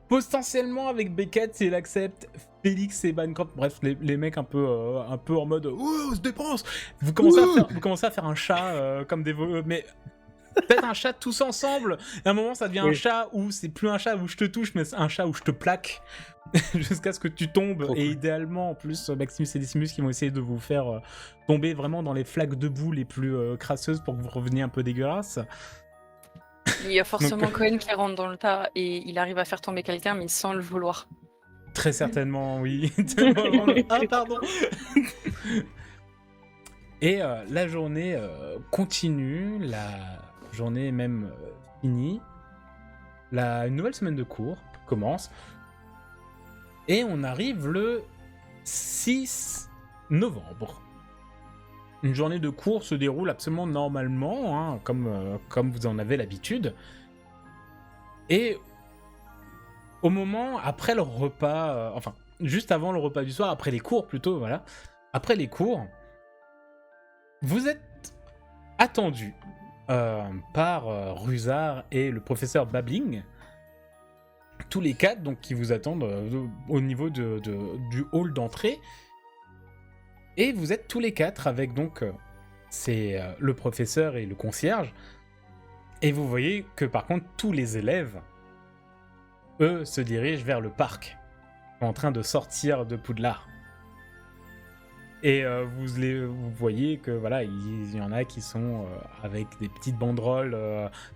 potentiellement avec Beckett, si elle accepte, Félix et Bancroft, bref, les mecs un peu en mode on se dépense. Vous commencez à faire un chat comme des mais peut-être un chat tous ensemble. Et à un moment, ça devient un Oui. chat où c'est plus un chat où je te touche, mais c'est un chat où je te plaque jusqu'à ce que tu tombes. Trop Et cool. idéalement, en plus, Maximus et Decimus qui vont essayer de vous faire tomber vraiment dans les flaques de boue les plus crasseuses pour que vous reveniez un peu dégueulasse. Il y a forcément Cohen qui rentre dans le tas et il arrive à faire tomber quelqu'un, mais sans le vouloir. Très certainement, oui. Ah, pardon. Et la journée continue, la journée est même finie. Une nouvelle semaine de cours commence. Et on arrive le 6 novembre. Une journée de cours se déroule absolument normalement, hein, comme vous en avez l'habitude. Et au moment, après le repas, enfin, juste avant le repas du soir, après les cours plutôt, voilà. Après les cours, vous êtes attendu par Rusard et le professeur Babling, tous les quatre, donc qui vous attendent au niveau du hall d'entrée. Et vous êtes tous les quatre avec donc le professeur et le concierge. Et vous voyez que par contre tous les élèves, eux, se dirigent vers le parc, en train de sortir de Poudlard. Et vous voyez que voilà, il y en a qui sont avec des petites banderoles.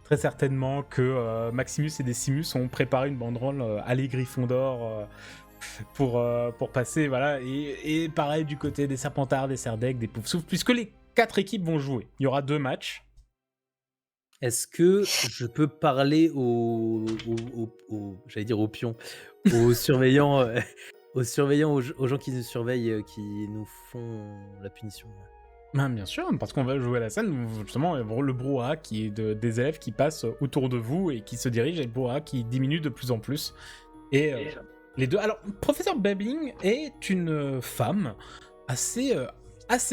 Très certainement que Maximus et Decimus ont préparé une banderole à les Gryffondor pour passer, voilà. Et pareil du côté des Serpentards, des Serdaigle, des Poufsouffles, puisque les 4 équipes vont jouer. Il y aura 2 matchs. Est-ce que je peux parler j'allais dire aux pions, aux surveillants, aux gens qui nous surveillent, qui nous font la punition? Ben, bien sûr, parce qu'on va jouer à la scène, justement, le brouhaha qui est des élèves qui passent autour de vous et qui se dirigent, et le brouhaha qui diminue de plus en plus. Et les deux... Alors, professeur Babling est une femme assez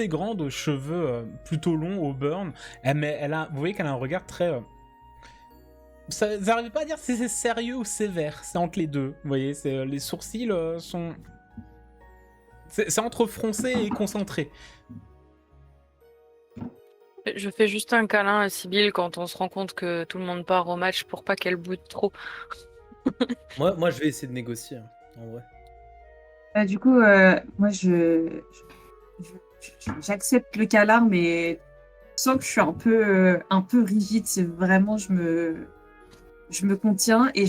grande, aux cheveux plutôt longs, au burn. Mais vous voyez qu'elle a un regard très... Ça n'arrive pas à dire si c'est sérieux ou sévère, c'est entre les deux. Vous voyez, les sourcils sont... C'est entre froncé et concentré. Je fais juste un câlin à Sibylle quand on se rend compte que tout le monde part au match pour pas qu'elle boude trop. Moi, je vais essayer de négocier, hein, en vrai. Du coup, moi, j'accepte le câlin, mais je sens que je suis un peu rigide. C'est vraiment, je me contiens et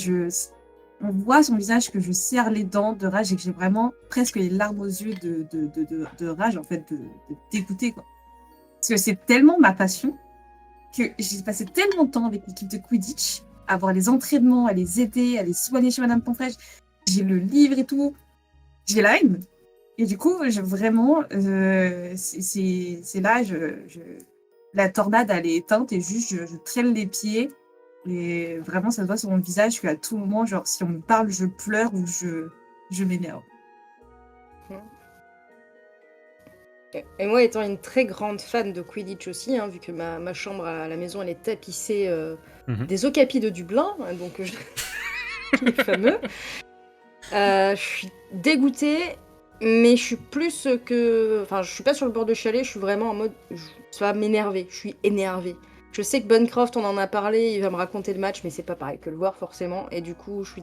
on voit son visage que je serre les dents de rage et que j'ai vraiment presque les larmes aux yeux de rage, en fait, de dégoûter, quoi. Parce que c'est tellement ma passion que j'ai passé tellement de temps avec l'équipe de Quidditch à voir les entraînements, à les aider, à les soigner chez Madame Panfrèche. J'ai le livre et tout. J'ai la haine. Et du coup, vraiment, c'est là, la tornade, elle est éteinte et juste, je traîne les pieds. Et vraiment, ça se voit sur mon visage qu'à tout moment, genre, si on me parle, je pleure ou je m'énerve. Et moi, étant une très grande fan de Quidditch aussi, hein, vu que ma chambre à la maison, elle est tapissée des okapis de Dublin, hein, donc les fameux. Je suis dégoûtée, mais je suis plus que... Enfin, je suis pas sur le bord de chialer, je suis vraiment en mode... Ça va m'énerver, je suis énervée. Je sais que Buncroft, on en a parlé, il va me raconter le match, mais c'est pas pareil que le voir, forcément. Et du coup, je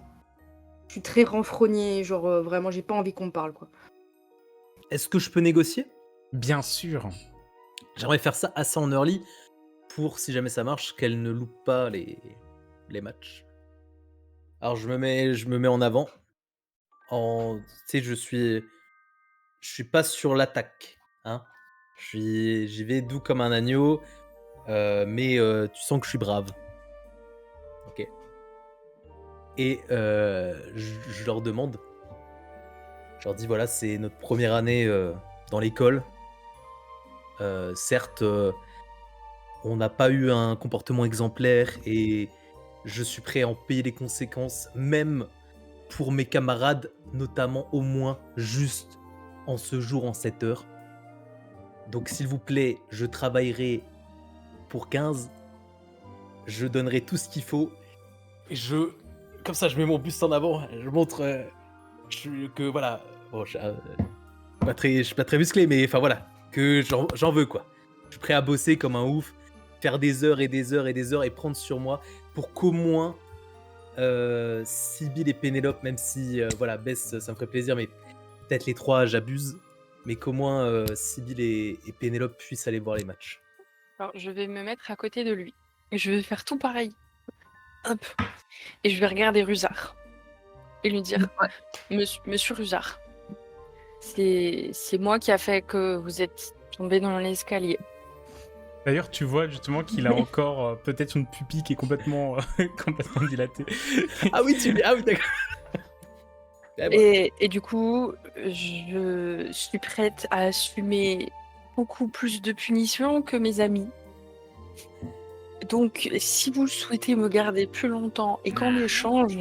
suis très renfrognée, genre vraiment, j'ai pas envie qu'on me parle, quoi. Est-ce que je peux négocier? Bien sûr. J'aimerais faire ça assez en early pour, si jamais ça marche, qu'elle ne loupe pas les matchs. Alors je me mets en avant. Tu sais, je suis pas sur l'attaque, hein. J'y vais doux comme un agneau, mais tu sens que je suis brave. Ok. Et je leur demande. Je leur dis voilà, c'est notre première année dans l'école. Certes, on n'a pas eu un comportement exemplaire et je suis prêt à en payer les conséquences, même pour mes camarades, notamment au moins juste en ce jour, en cette heure. Donc s'il vous plaît, je travaillerai pour 15, je donnerai tout ce qu'il faut. Et comme ça, je mets mon buste en avant, je montre que voilà, bon, je suis pas très musclé, mais enfin voilà, que j'en veux quoi. Je suis prêt à bosser comme un ouf, faire des heures et des heures et des heures et prendre sur moi pour qu'au moins Sibyl et Pénélope, même si voilà, Bess, ça me ferait plaisir, mais peut-être les 3, j'abuse, mais qu'au moins Sibyl et Pénélope puissent aller voir les matchs. Alors, je vais me mettre à côté de lui. Je vais faire tout pareil. Hop. Et je vais regarder Rusard. Et lui dire, Monsieur Rusard, c'est moi qui a fait que vous êtes tombé dans l'escalier. D'ailleurs, tu vois justement qu'il a encore peut-être une pupille qui est complètement dilatée. Ah oui, d'accord. Et du coup, je suis prête à assumer beaucoup plus de punitions que mes amis. Donc, si vous souhaitez me garder plus longtemps et qu'en échange,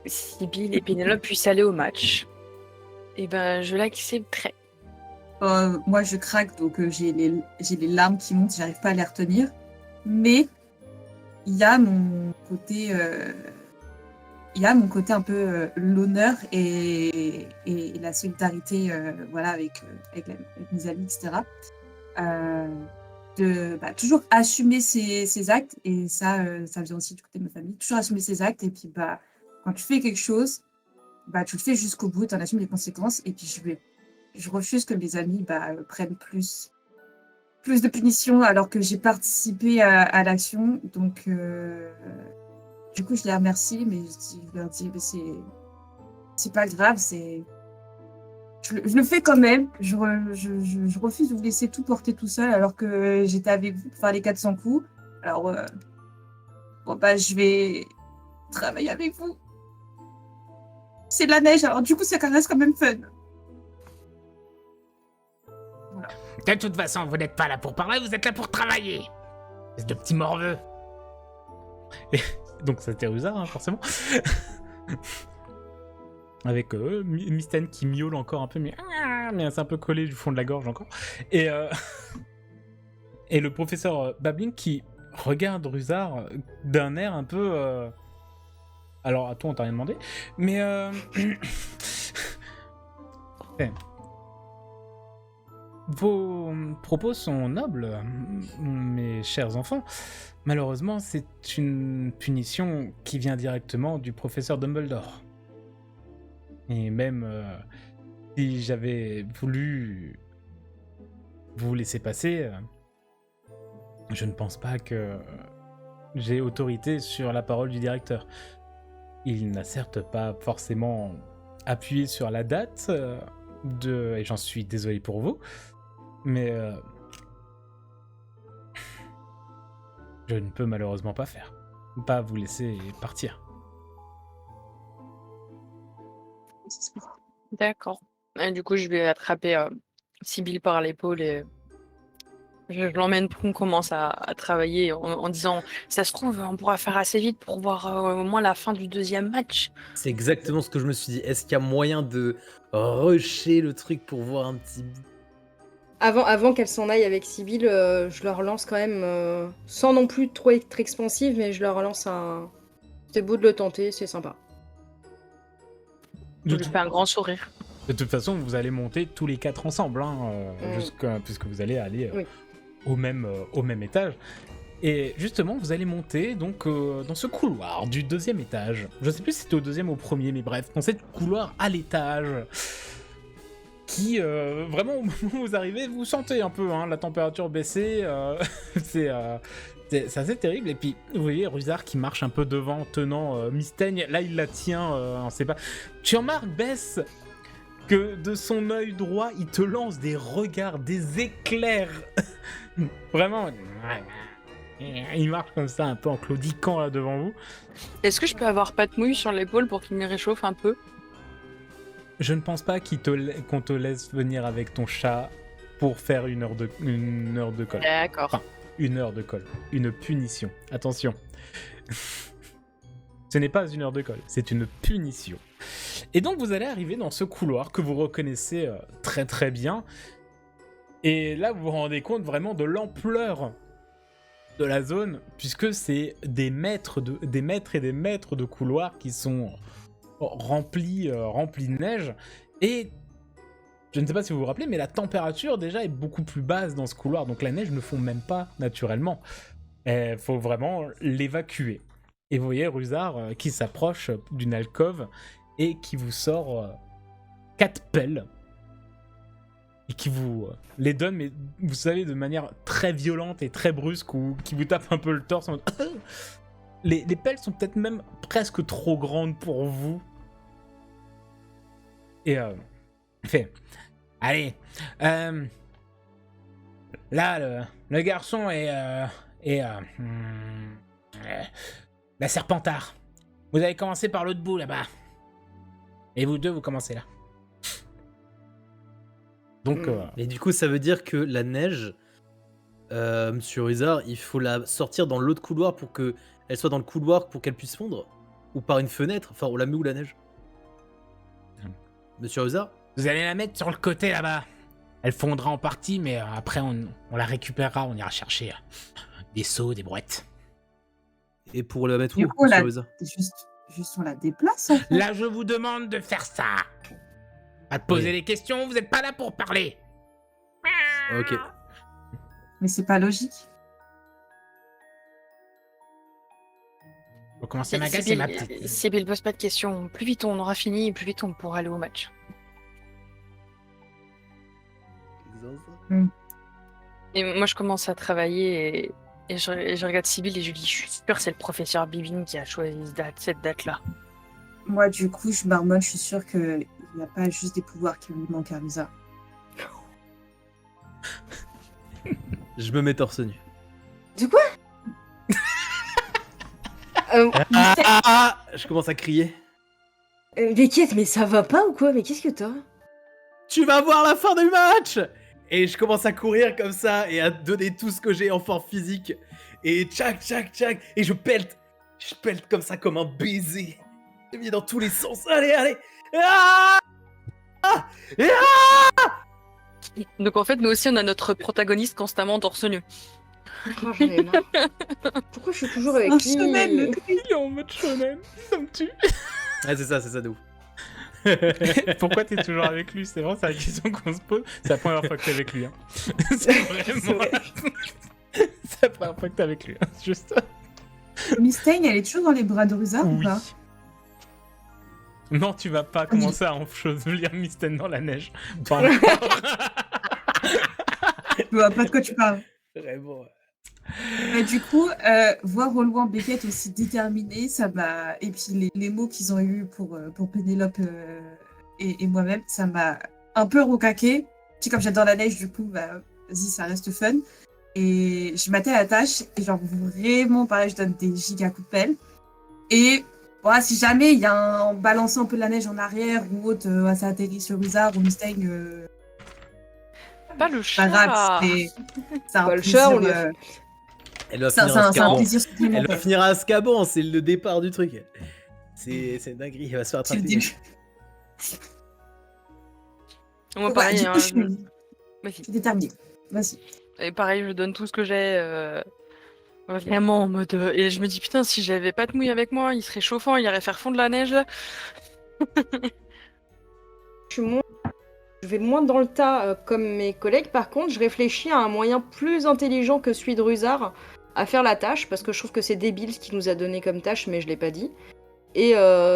Sibyl et Pénélope puissent aller au match, eh ben, je l'accepterai. Moi, je craque, donc j'ai les larmes qui montent, j'arrive pas à les retenir. Mais il y a mon côté, un peu l'honneur et la solidarité, voilà, avec mes amis, etc. De toujours assumer ses actes, et ça vient aussi du côté de ma famille. Toujours assumer ses actes, et puis quand tu fais quelque chose, tu le fais jusqu'au bout, tu en assumes les conséquences, et puis je refuse que mes amis prennent plus de punitions alors que j'ai participé à l'action. Donc, du coup, je les remercie, mais je leur dis, c'est pas grave, je le fais quand même. Je refuse de vous laisser tout porter tout seul alors que j'étais avec vous pour faire les 400 coups. Alors, je vais travailler avec vous. C'est de la neige, alors du coup, ça reste quand même fun. De toute façon, vous n'êtes pas là pour parler, vous êtes là pour travailler. Espèce de petit morveux. Et donc c'était Rusard, hein, forcément. Avec Mystène qui miaule encore un peu, mais c'est un peu collé du fond de la gorge encore. Et le professeur Babbling qui regarde Rusard d'un air un peu... Alors, à toi, on t'a rien demandé, mais... Vos propos sont nobles, mes chers enfants. Malheureusement, c'est une punition qui vient directement du professeur Dumbledore. Et même si j'avais voulu vous laisser passer, je ne pense pas que j'ai autorité sur la parole du directeur. Il n'a certes pas forcément appuyé sur la date et j'en suis désolé pour vous, mais je ne peux malheureusement pas vous laisser partir. D'accord. Et du coup, je vais attraper Sibyl par l'épaule et je l'emmène pour qu'on commence à travailler en disant, ça se trouve, on pourra faire assez vite pour voir au moins la fin du 2e match. C'est exactement ce que je me suis dit. Est-ce qu'il y a moyen de rusher le truc pour voir un petit bout? Avant qu'elle s'en aille avec Sibyl, je leur lance quand même, sans non plus trop être expansive, mais je leur lance un... C'est beau de le tenter, c'est sympa. Je lui fais un grand sourire. De toute façon, vous allez monter tous les 4 ensemble, puisque vous allez aller Oui. au même étage. Et justement, vous allez monter donc dans ce couloir du 2e étage. Je sais plus si c'était au 2e ou au 1er, mais bref, dans cette couloir à l'étage qui, vraiment, au moment où vous arrivez, vous sentez un peu la température baisser. C'est assez terrible. Et puis, vous voyez Rusard qui marche un peu devant, tenant Mystaigne. Là, il la tient, on sait pas. Tu remarques, Bess, que de son œil droit, il te lance des regards, des éclairs. Vraiment. Il marche comme ça, un peu en claudiquant là devant vous. Est-ce que je peux avoir Patmouille sur l'épaule pour qu'il me réchauffe un peu? Je ne pense pas qu'on te laisse venir avec ton chat pour faire une heure de colle. D'accord. Enfin, une heure de colle. Une punition. Attention. Ce n'est pas une heure de colle, c'est une punition. Et donc vous allez arriver dans ce couloir que vous reconnaissez très très bien. Et là vous vous rendez compte vraiment de l'ampleur de la zone, puisque c'est des mètres et des mètres de couloirs qui sont remplis de neige. Et je ne sais pas si vous vous rappelez, mais la température déjà est beaucoup plus basse dans ce couloir, donc la neige ne fond même pas naturellement. Il faut vraiment l'évacuer. Et vous voyez Rusar qui s'approche d'une alcôve et qui vous sort 4 pelles. Et qui vous les donne, mais vous savez, de manière très violente et très brusque, ou qui vous tape un peu le torse. En mode... les pelles sont peut-être même presque trop grandes pour vous. Et fait, allez, là, le garçon est la Serpentard. Vous avez commencé par l'autre bout, là-bas. Et vous deux, vous commencez là. Donc, Et du coup, ça veut dire que la neige, Monsieur Rizard, il faut la sortir dans l'autre couloir pour qu'elle soit dans le couloir pour qu'elle puisse fondre? Ou par une fenêtre? Enfin, on la met où la neige? Monsieur Rizard? vous allez la mettre sur le côté là-bas. Elle fondra en partie, mais après on la récupérera, on ira chercher des seaux, des brouettes. Et pour la mettre Du où, coup, Monsieur là, Rizard? juste on la déplace, en fait. Là, je vous demande de faire ça. À te poser Oui. des questions, vous n'êtes pas là pour parler. Ok. Mais c'est pas logique. Vous commencez à m'agacer, ma petite. Sibyl, pose pas de questions. Plus vite on aura fini, plus vite on pourra aller au match. Et moi, je commence à travailler et je regarde Sibyl et je lui dis, je suis sûre que c'est le professeur Bibine qui a choisi cette date-là. Moi, du coup, je marmonne, je suis sûre qu'il n'y a pas juste des pouvoirs qui lui manquent à Risa. Je me mets torse nu. De quoi Je commence à crier. Beckett, mais ça va pas ou quoi? Mais qu'est-ce que t'as? Tu vas voir la fin du match! Et je commence à courir comme ça et à donner tout ce que j'ai en forme physique. Et tchac, tchac, tchac. Et je pelte. Je pelte comme ça, comme un baiser. Je mis dans tous les sens. Allez, allez. Ah! Ah! Donc en fait, nous aussi, on a notre protagoniste constamment torse nu. Oh, j'en ai marre. Pourquoi je suis toujours avec Un lui? shonen, le Il est en mode shonen, ça me tue. Ouais, c'est ça de ouf. Pourquoi t'es toujours avec lui? C'est vraiment c'est la question qu'on se pose. C'est la première fois que t'es avec lui. Hein. C'est vraiment c'est la première fois que t'es avec lui. Hein. Juste. Mystaigne, elle est toujours dans les bras de Risa ou Oui. pas? Non, tu vas pas commencer à ensevelir Mystène dans la neige. Pas encore. Je vois pas de quoi tu parles. Vraiment. Du coup, voir au loin Beckett aussi déterminé, ça m'a. Et puis les mots qu'ils ont eus pour Pénélope et moi-même, ça m'a un peu recaqué. Puis comme j'adore la neige, du coup, bah, vas-y, ça reste fun. Et je m'attelle à la tâche, et genre vraiment, pareil, je donne des giga coups de pelle. Et voilà, si jamais il y a un balançant un peu de la neige en arrière ou autre, ça atterrit sur Risa ou Mustang. Pas le Pas chat. grave, c'est un Pas le plaisir. chat, on lui Elle va C'est finir à un Azkaban. plaisir Elle va supplémentaire. finir à Azkaban, c'est le départ du truc. C'est une dinguerie, elle va se faire C'est le attraper. début. Moi, Ouais, pareil, du coup, hein, je suis vas-y. déterminée. Vas-y. Et pareil, je donne tout ce que j'ai. Vraiment en mode. Et je me dis, putain, si j'avais pas de mouille avec moi, il serait chauffant, il irait faire fondre la neige. Je vais moins dans le tas comme mes collègues. Par contre, je réfléchis à un moyen plus intelligent que celui de Rusar à faire la tâche, parce que je trouve que c'est débile ce qu'il nous a donné comme tâche, mais je l'ai pas dit. Et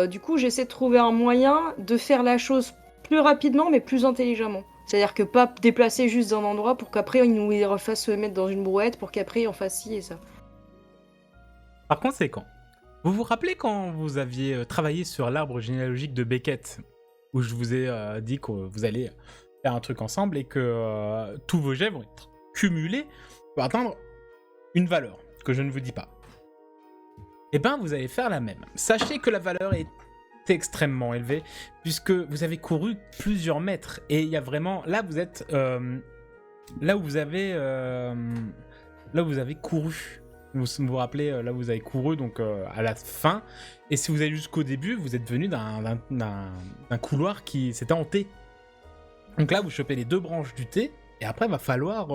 du coup, j'essaie de trouver un moyen de faire la chose plus rapidement, mais plus intelligemment. C'est-à-dire que pas déplacer juste d'un endroit pour qu'après il nous refasse se mettre dans une brouette, pour qu'après on fasse ci et ça. Par conséquent, vous vous rappelez quand vous aviez travaillé sur l'arbre généalogique de Beckett, où je vous ai dit que vous allez faire un truc ensemble et que tous vos jets vont être cumulés pour atteindre une valeur que je ne vous dis pas. Eh ben, vous allez faire la même. Sachez que la valeur est extrêmement élevée puisque vous avez couru plusieurs mètres et il y a vraiment là vous êtes là où vous avez couru. vous vous rappelez là où vous avez couru, donc à la fin. Et si vous allez jusqu'au début, vous êtes venu d'un couloir qui s'était hanté. Donc là, vous chopez les 2 branches du thé, et après, il va falloir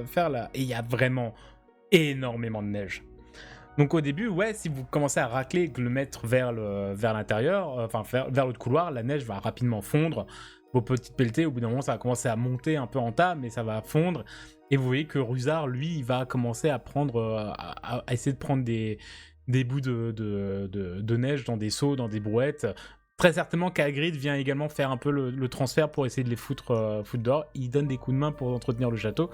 faire la... Et il y a vraiment énormément de neige. Donc au début, ouais, si vous commencez à racler et le mettre vers l'intérieur, vers l'autre couloir, la neige va rapidement fondre. Vos petites pelletées, au bout d'un moment, ça va commencer à monter un peu en tas, mais ça va fondre. Et vous voyez que Rusard, lui, il va commencer à prendre, à essayer de prendre des bouts de neige dans des seaux, dans des brouettes. Très certainement qu'Hagrid vient également faire un peu le transfert pour essayer de les foutre dehors. Il donne des coups de main pour entretenir le château.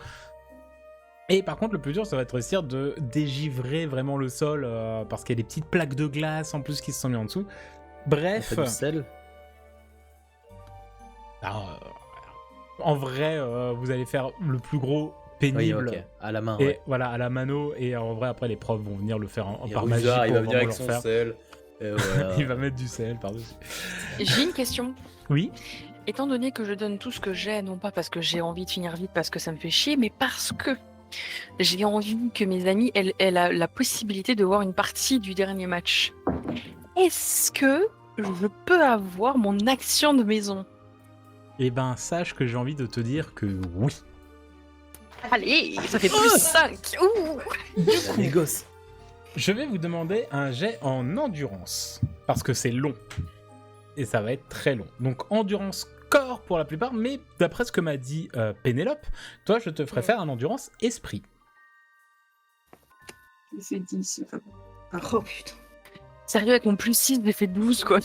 Et par contre, le plus dur, ça va être réussir de dégivrer vraiment le sol, parce qu'il y a des petites plaques de glace en plus qui se sont mises en dessous. Bref. Pas du sel. Alors, en vrai, vous allez faire le plus gros pénible. Oui, ok. À la main, Et ouais. voilà, à la mano. Et en vrai, après, les profs vont venir le faire Et par magie. Rusard, il va pour venir avec vraiment son leur faire. sel. Et voilà. Il va mettre du sel par-dessus. J'ai une question. Oui. Étant donné que je donne tout ce que j'ai, non pas parce que j'ai envie de finir vite, parce que ça me fait chier, mais parce que j'ai envie que mes amis aient la possibilité de voir une partie du dernier match. Est-ce que je peux avoir mon action de maison? Eh ben, sache que j'ai envie de te dire que oui. Allez, ça fait plus 5. Ouh. Ça négoce. Je vais vous demander un jet en endurance. Parce que c'est long. Et ça va être très long. Donc, endurance corps pour la plupart, mais d'après ce que m'a dit Pénélope, toi, je te ferai faire un endurance esprit. J'ai fait 10. Oh putain. Sérieux, avec mon plus 6, j'ai fait 12, quoi.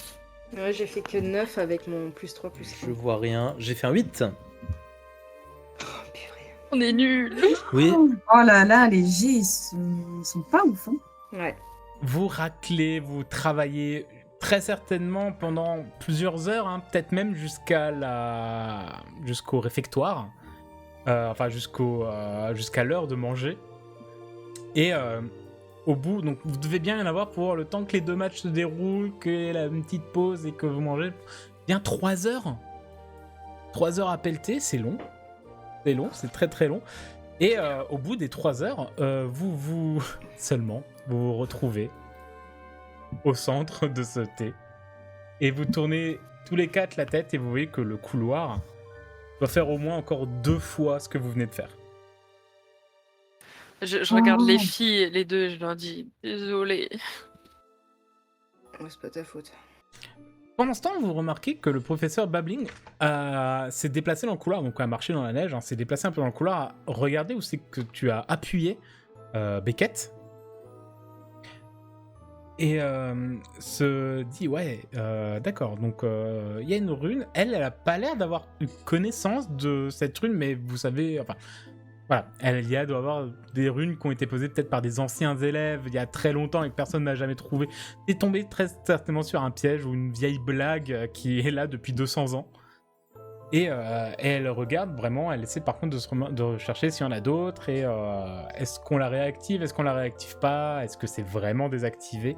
Ouais, j'ai fait que 9 avec mon plus 3, plus 1. Je vois rien. J'ai fait un 8. Oh, purée. On est nuls. Oui. Oh là là, les G, ils sont pas ouf. Hein. Ouais. Vous raclez, vous travaillez très certainement pendant plusieurs heures, hein, peut-être même jusqu'au réfectoire, jusqu'à l'heure de manger. Et au bout, donc vous devez bien y en avoir pour le temps que les 2 matchs se déroulent, qu'il y ait une petite pause et que vous mangez. Bien 3 heures. 3 heures à pelleter, c'est long. C'est long, c'est très très long. Et au bout des 3 heures, vous vous retrouvez au centre de ce thé. Et vous tournez tous les 4 la tête et vous voyez que le couloir doit faire au moins encore 2 fois ce que vous venez de faire. Je regarde les filles, les deux, je leur dis désolé. Ouais, c'est pas ta faute. Pendant ce temps, vous remarquez que le professeur Babbling s'est déplacé dans le couloir, donc a marché dans la neige, hein, s'est déplacé un peu dans le couloir. Regardez où c'est que tu as appuyé Beckett. Et se dit, ouais, d'accord, donc il y a une rune. Elle a pas l'air d'avoir une connaissance de cette rune, mais vous savez, enfin, voilà, il doit y avoir des runes qui ont été posées peut-être par des anciens élèves il y a très longtemps et que personne n'a jamais trouvé. T'es tombé très certainement sur un piège ou une vieille blague qui est là depuis 200 ans. Et elle regarde vraiment, elle essaie par contre de rechercher s'il y en a d'autres, et est-ce qu'on la réactive, est-ce qu'on la réactive pas, est-ce que c'est vraiment désactivé?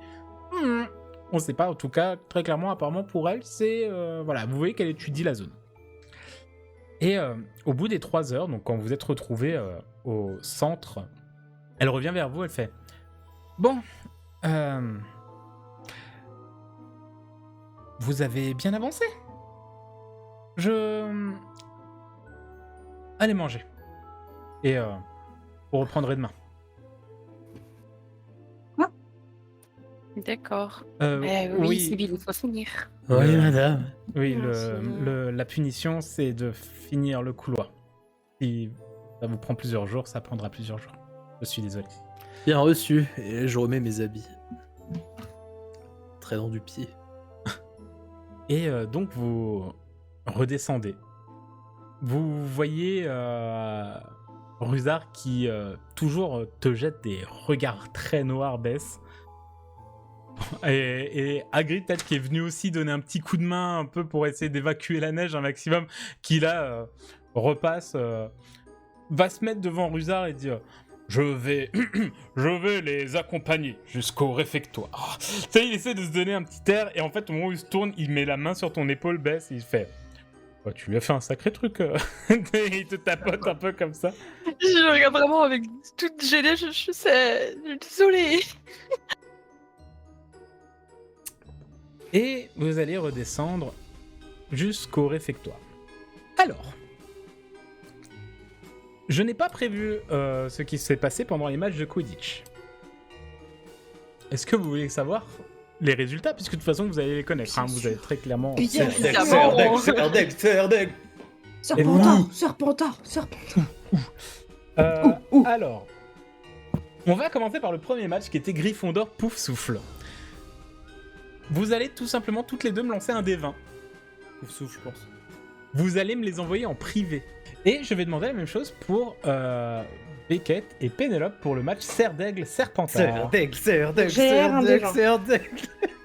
On sait pas, en tout cas, très clairement, apparemment pour elle, c'est... voilà, vous voyez qu'elle étudie la zone. Et au bout des 3 heures, donc quand vous êtes retrouvés au centre, elle revient vers vous, elle fait « Bon, vous avez bien avancé. Allez manger. Et vous reprendrez demain. » D'accord. Oui, Sybille, il faut finir. Oui, madame. oui, Merci. la punition, c'est de finir le couloir. Si ça vous prend plusieurs jours, ça prendra plusieurs jours. Je suis désolé. Bien reçu. Et je remets mes habits. Traînant du pied. Et donc vous redescendez. Vous voyez Rusard qui toujours te jette des regards très noirs, Bess. Et Hagrid peut-être qui est venu aussi donner un petit coup de main un peu pour essayer d'évacuer la neige un maximum, qui là repasse, va se mettre devant Rusard et dire je vais les accompagner jusqu'au réfectoire. Tu sais, il essaie de se donner un petit air et en fait au moment où il se tourne, il met la main sur ton épaule, Bess, et il fait Oh, tu lui as fait un sacré truc. Il te tapote un peu comme ça. Je regarde vraiment avec toute gênée, je suis désolée. Et vous allez redescendre jusqu'au réfectoire. Alors, je n'ai pas prévu ce qui s'est passé pendant les matchs de Quidditch. Est-ce que vous voulez savoir les résultats? Puisque de toute façon, vous allez les connaître. Hein, vous avez très clairement... Bien évidemment. Serpentard. Alors, on va commencer par le premier match qui était Gryffondor Pouf Souffle. Vous allez tout simplement toutes les deux me lancer un dé 20. Pouf souffle, je pense. Vous allez me les envoyer en privé. Et je vais demander la même chose pour Beckett et Pénélope pour le match Serre d'Aigle Serpentard. Serre d'Aigle.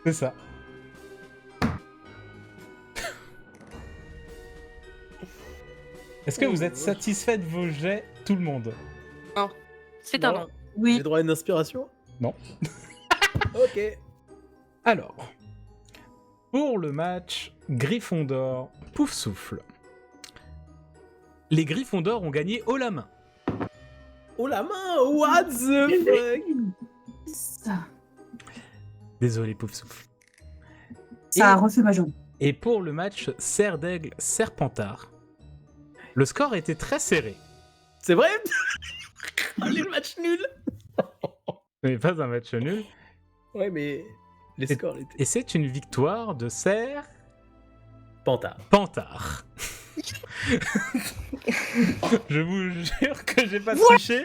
C'est ça. Est-ce que vous êtes satisfait de vos jets, tout le monde? C'est un Non. nom. Oui. J'ai droit à une inspiration? Non. Ok. Alors, pour le match Gryffondor Pouf Souffle, les Gryffondors ont gagné haut la main. Oh la main, what the fuck? Ça Désolé Pouf Souffle. a refait ma jambe. Et pour le match Serre d'Aigle Serpentard, le score était très serré. C'est vrai? Allez, le match nul. Ce n'est pas un match nul. Ouais, mais les scores étaient... Et c'est une victoire de Serre Pantard. Pantard. Je vous jure que j'ai pas triché.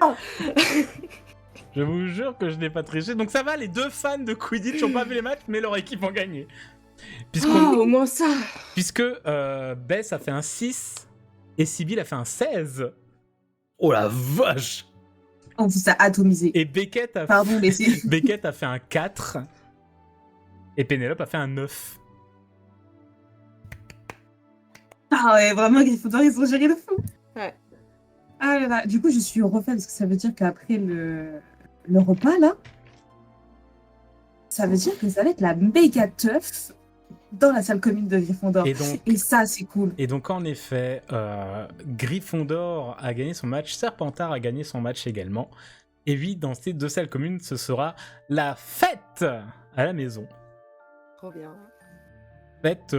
Je vous jure que je n'ai pas triché. Donc ça va, les deux fans de Quidditch n'ont pas vu les matchs, mais leur équipe ont gagné. Au moins ça. Puisque Bess a fait un 6 et Sibyl a fait un 16. Oh la vache! On vous a atomisé. Et Beckett a, Pardon, laissez. Beckett a fait un 4. Et Pénélope a fait un 9. Ah ouais, vraiment, Gryffondor, ils ont géré de fou. Ouais. Ah là là, du coup, je suis refait parce que ça veut dire qu'après le repas, là, ça veut dire que ça va être la méga teuf dans la salle commune de Gryffondor. Et ça, c'est cool. Et donc, en effet, Gryffondor a gagné son match, Serpentard a gagné son match également. Et oui, dans ces deux salles communes, ce sera la fête à la maison. Trop bien. Fête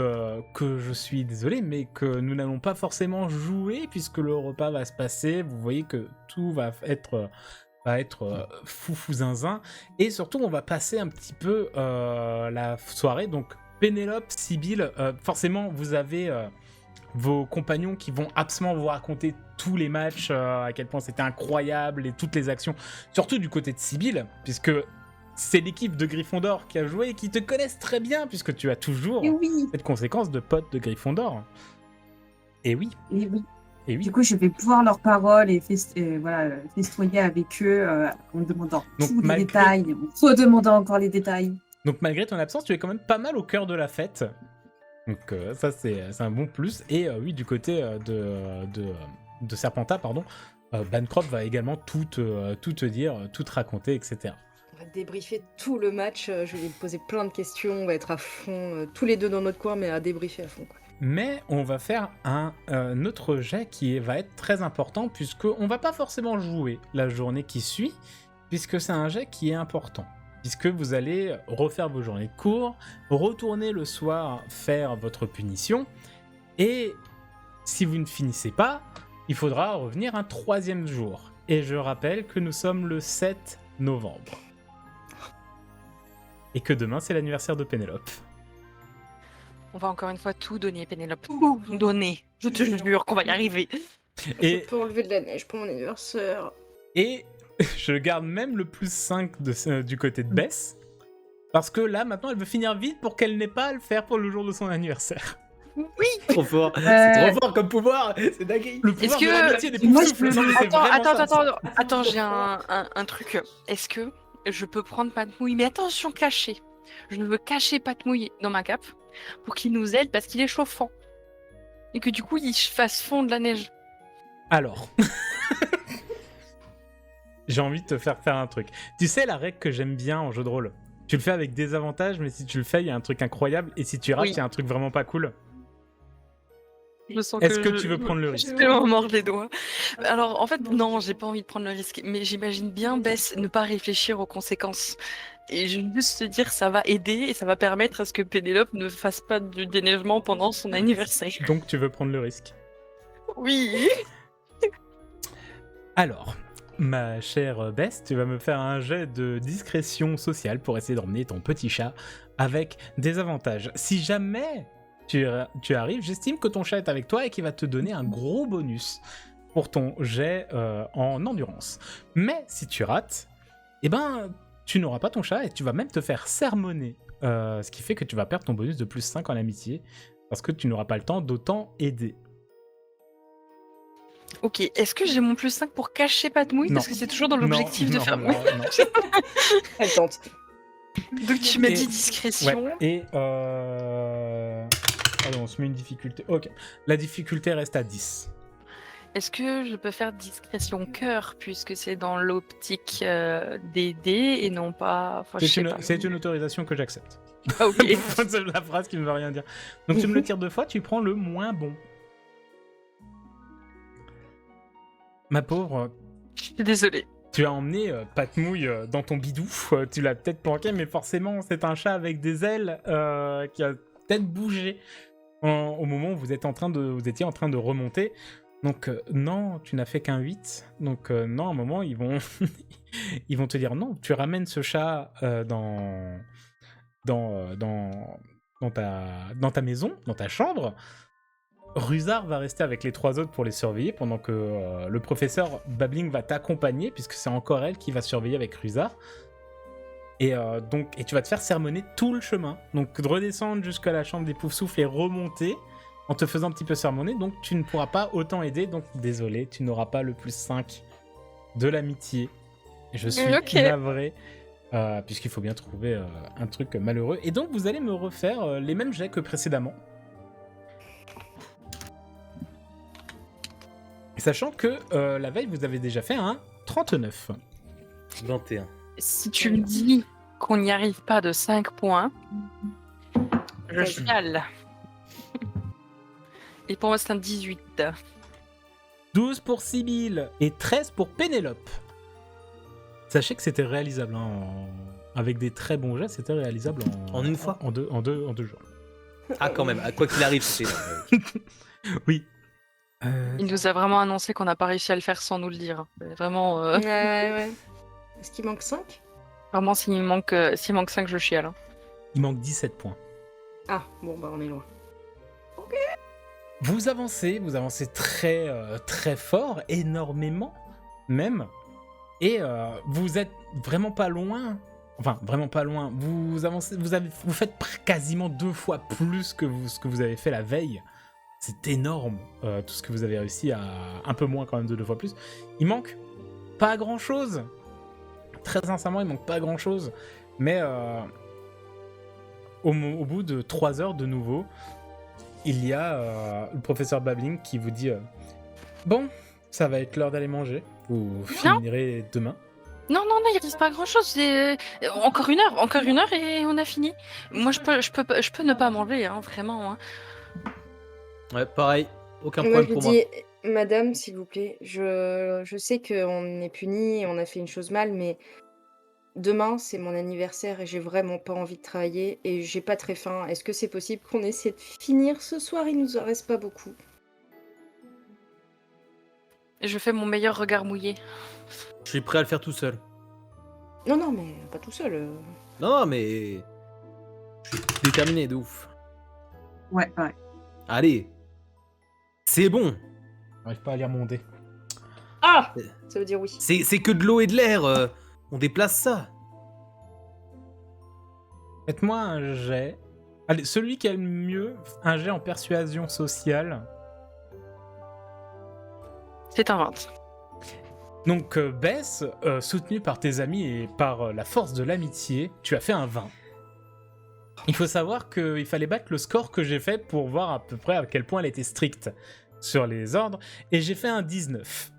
que je suis désolé, mais que nous n'allons pas forcément jouer puisque le repas va se passer. Vous voyez que tout va être foufou zinzin. Et surtout, on va passer un petit peu la soirée. Donc, Pénélope, Sibyl, forcément, vous avez vos compagnons qui vont absolument vous raconter tous les matchs, à quel point c'était incroyable et toutes les actions. Surtout du côté de Sibyl, puisque c'est l'équipe de Gryffondor qui a joué et qui te connaissent très bien, puisque tu as toujours Et oui. cette conséquence de pote de Gryffondor. Et oui. Et oui. Et oui. Du coup, je vais pouvoir leurs paroles et festoyer avec eux en demandant Donc, tous les malgré- détails, en redemandant encore les détails. Donc malgré ton absence, tu es quand même pas mal au cœur de la fête. Donc ça c'est un bon plus. Et oui, du côté de Serpentard, pardon, Bancroft va également tout te dire, tout te raconter, etc. On va débriefer tout le match. Je vais lui poser plein de questions. On va être à fond, tous les deux dans notre coin, mais à débriefer à fond, quoi. Mais on va faire un autre jet qui va être très important, puisqu'on va pas forcément jouer la journée qui suit, puisque c'est un jet qui est important. Puisque vous allez refaire vos journées de cours, retourner le soir faire votre punition, et si vous ne finissez pas, il faudra revenir un 3e jour. Et je rappelle que nous sommes le 7 novembre. Et que demain, c'est l'anniversaire de Pénélope. On va encore une fois tout donner, Pénélope. Tout donner. Je te jure qu'on va y arriver. Et, Je peux enlever de la neige pour mon anniversaire. et je garde même le plus 5 du côté de Bess, parce que là, maintenant, elle veut finir vite pour qu'elle n'ait pas à le faire pour le jour de son anniversaire. Trop fort. C'est trop fort comme pouvoir. C'est dingue. Le pouvoir que- de l'amitié des Moi, poufs je peux- souffles. Non, mais c'est vraiment ça. Attends, j'ai un truc. Est-ce que je peux prendre Patmouille? Mais attention, caché. Je veux cacher Patmouille dans ma cape pour qu'il nous aide parce qu'il est chauffant. Et que du coup, il fasse fondre la neige. Alors, j'ai envie de te faire un truc. Tu sais la règle que j'aime bien en jeu de rôle? Tu le fais avec des avantages, mais si tu le fais, il y a un truc incroyable, et si tu rates, il Oui. y a un truc vraiment pas cool. Je sens Est-ce que tu veux prendre le risque? Je vais m'en mordre les doigts. Alors, en fait, non, j'ai pas envie de prendre le risque. Mais j'imagine bien Bess ne pas réfléchir aux conséquences. Et je veux juste te dire, ça va aider et ça va permettre à ce que Pénélope ne fasse pas du déneigement pendant son anniversaire. Donc tu veux prendre le risque. Oui. Alors, ma chère Bess, tu vas me faire un jet de discrétion sociale pour essayer d'emmener ton petit chat avec des avantages. Si jamais tu arrives, j'estime que ton chat est avec toi et qu'il va te donner un gros bonus pour ton jet en endurance. Mais si tu rates, eh ben, tu n'auras pas ton chat et tu vas même te faire sermonner. Ce qui fait que tu vas perdre ton bonus de plus 5 en amitié parce que tu n'auras pas le temps d'autant aider. Ok, est-ce que j'ai mon plus 5 pour cacher Patmouille? Non. Parce que c'est toujours dans l'objectif de faire... non. Elle tente. Donc tu m'as Et- dit discrétion. Ouais, et allez, on se met une difficulté. Ok, la difficulté reste à 10. Est-ce que je peux faire discrétion cœur puisque c'est dans l'optique d'aider et non pas... Enfin, je sais pas. C'est une autorisation que j'accepte. Ah, ok. C'est la phrase qui ne veut rien dire. Donc tu me le tires 2 fois, tu prends le moins bon. Ma pauvre, Je suis désolée. tu as emmené Patmouille dans ton bidou. Tu l'as peut-être planqué, mais forcément, c'est un chat avec des ailes qui a peut-être bougé au moment où vous étiez en train de remonter. Donc non, tu n'as fait qu'un 8. Donc non, à un moment, ils vont te dire non, tu ramènes ce chat dans ta maison, dans ta chambre. Rusard va rester avec les 3 autres pour les surveiller pendant que le professeur Babbling va t'accompagner puisque c'est encore elle qui va surveiller avec Rusard. Et tu vas te faire sermonner tout le chemin. Donc de redescendre jusqu'à la chambre des Poufsouffles et remonter en te faisant un petit peu sermonner. Donc tu ne pourras pas autant aider. Donc désolé, tu n'auras pas le plus 5 de l'amitié. Je suis navré. Puisqu'il faut bien trouver un truc malheureux. Et donc vous allez me refaire les mêmes jets que précédemment. Sachant que la veille, vous avez déjà fait un 39. 21. Si tu me dis qu'on n'y arrive pas de 5 points, je chiale. Et pour moi, c'est un 18. 12 pour Sibylle et 13 pour Pénélope. Sachez que c'était réalisable. Avec des très bons jets, c'était réalisable En une fois en deux jours. Ah, quand même, quoi qu'il arrive, c'est. Oui. Il nous a vraiment annoncé qu'on n'a pas réussi à le faire sans nous le dire. Vraiment, Ouais. Est-ce qu'il manque 5? vraiment s'il manque 5, je chiale. Il manque 17 points. Ah, bon, bah on est loin. Vous avancez très, très fort, énormément même. Et vous êtes vraiment pas loin. Enfin, vraiment pas loin. Vous avancez, vous faites quasiment 2 fois plus que ce que vous avez fait la veille. C'est énorme, tout ce que vous avez réussi à... Un peu moins quand même de 2 fois plus. Il manque pas grand-chose. Très sincèrement, il manque pas grand-chose. Mais au bout de 3 heures de nouveau, il y a le professeur Babbling qui vous dit bon, ça va être l'heure d'aller manger. Vous finirez demain. Non, il reste pas grand-chose. C'est encore une heure et on a fini. Moi, je peux ne pas manger, hein, vraiment. Hein. Ouais, pareil. Aucun Moi, problème je pour lui moi. dis, madame, s'il vous plaît, je sais qu'on est puni et on a fait une chose mal, mais demain, c'est mon anniversaire et j'ai vraiment pas envie de travailler et j'ai pas très faim. Est-ce que c'est possible qu'on essaie de finir ce soir? Il nous en reste pas beaucoup. Je fais mon meilleur regard mouillé. Je suis prêt à le faire tout seul. Non, mais pas tout seul. Non, mais. Je suis déterminé de ouf. Ouais. Allez. C'est bon. J'arrive pas à lire mon dé. Ah, ça veut dire oui. C'est que de l'eau et de l'air. On déplace ça. Faites-moi un jet. Allez, celui qui a le mieux, un jet en persuasion sociale. C'est un 20. Donc, Bess, soutenu par tes amis et par la force de l'amitié, tu as fait un 20. Il faut savoir qu'il fallait battre le score que j'ai fait pour voir à peu près à quel point elle était stricte sur les ordres, et j'ai fait un 19.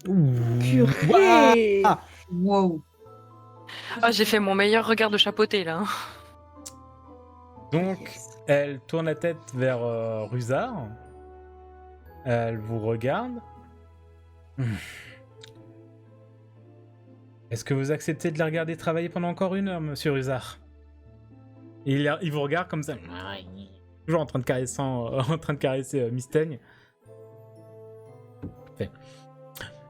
Purée. Ah. Wow. Ah, j'ai fait mon meilleur regard de chapeauté, là. Donc, elle tourne la tête vers Rusard. Elle vous regarde. Est-ce que vous acceptez de la regarder travailler pendant encore 1 heure, monsieur Rusard? Il vous regarde comme ça. Toujours en train de caresser Mystaigne. Fait,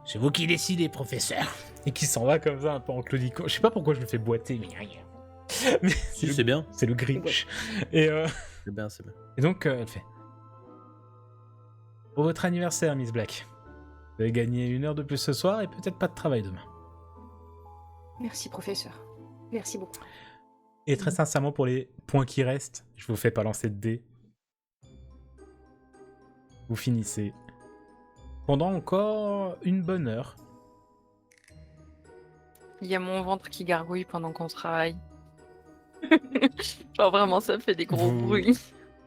c'est vous qui décidez, professeur. Et qui s'en va comme ça, un peu en claudiquant. Je sais pas pourquoi je le fais boiter, mais C'est bien. c'est le Grinch. Et, C'est bien, c'est bien. et donc, elle fait... Pour votre anniversaire, Miss Black, vous avez gagné 1 heure de plus ce soir et peut-être pas de travail demain. Merci, professeur. Merci beaucoup. Et très sincèrement, pour les points qui restent, je vous fais pas lancer de dés. Vous finissez pendant encore 1 bonne heure. Il y a mon ventre qui gargouille pendant qu'on travaille. Genre vraiment, ça fait des gros Vous- bruits.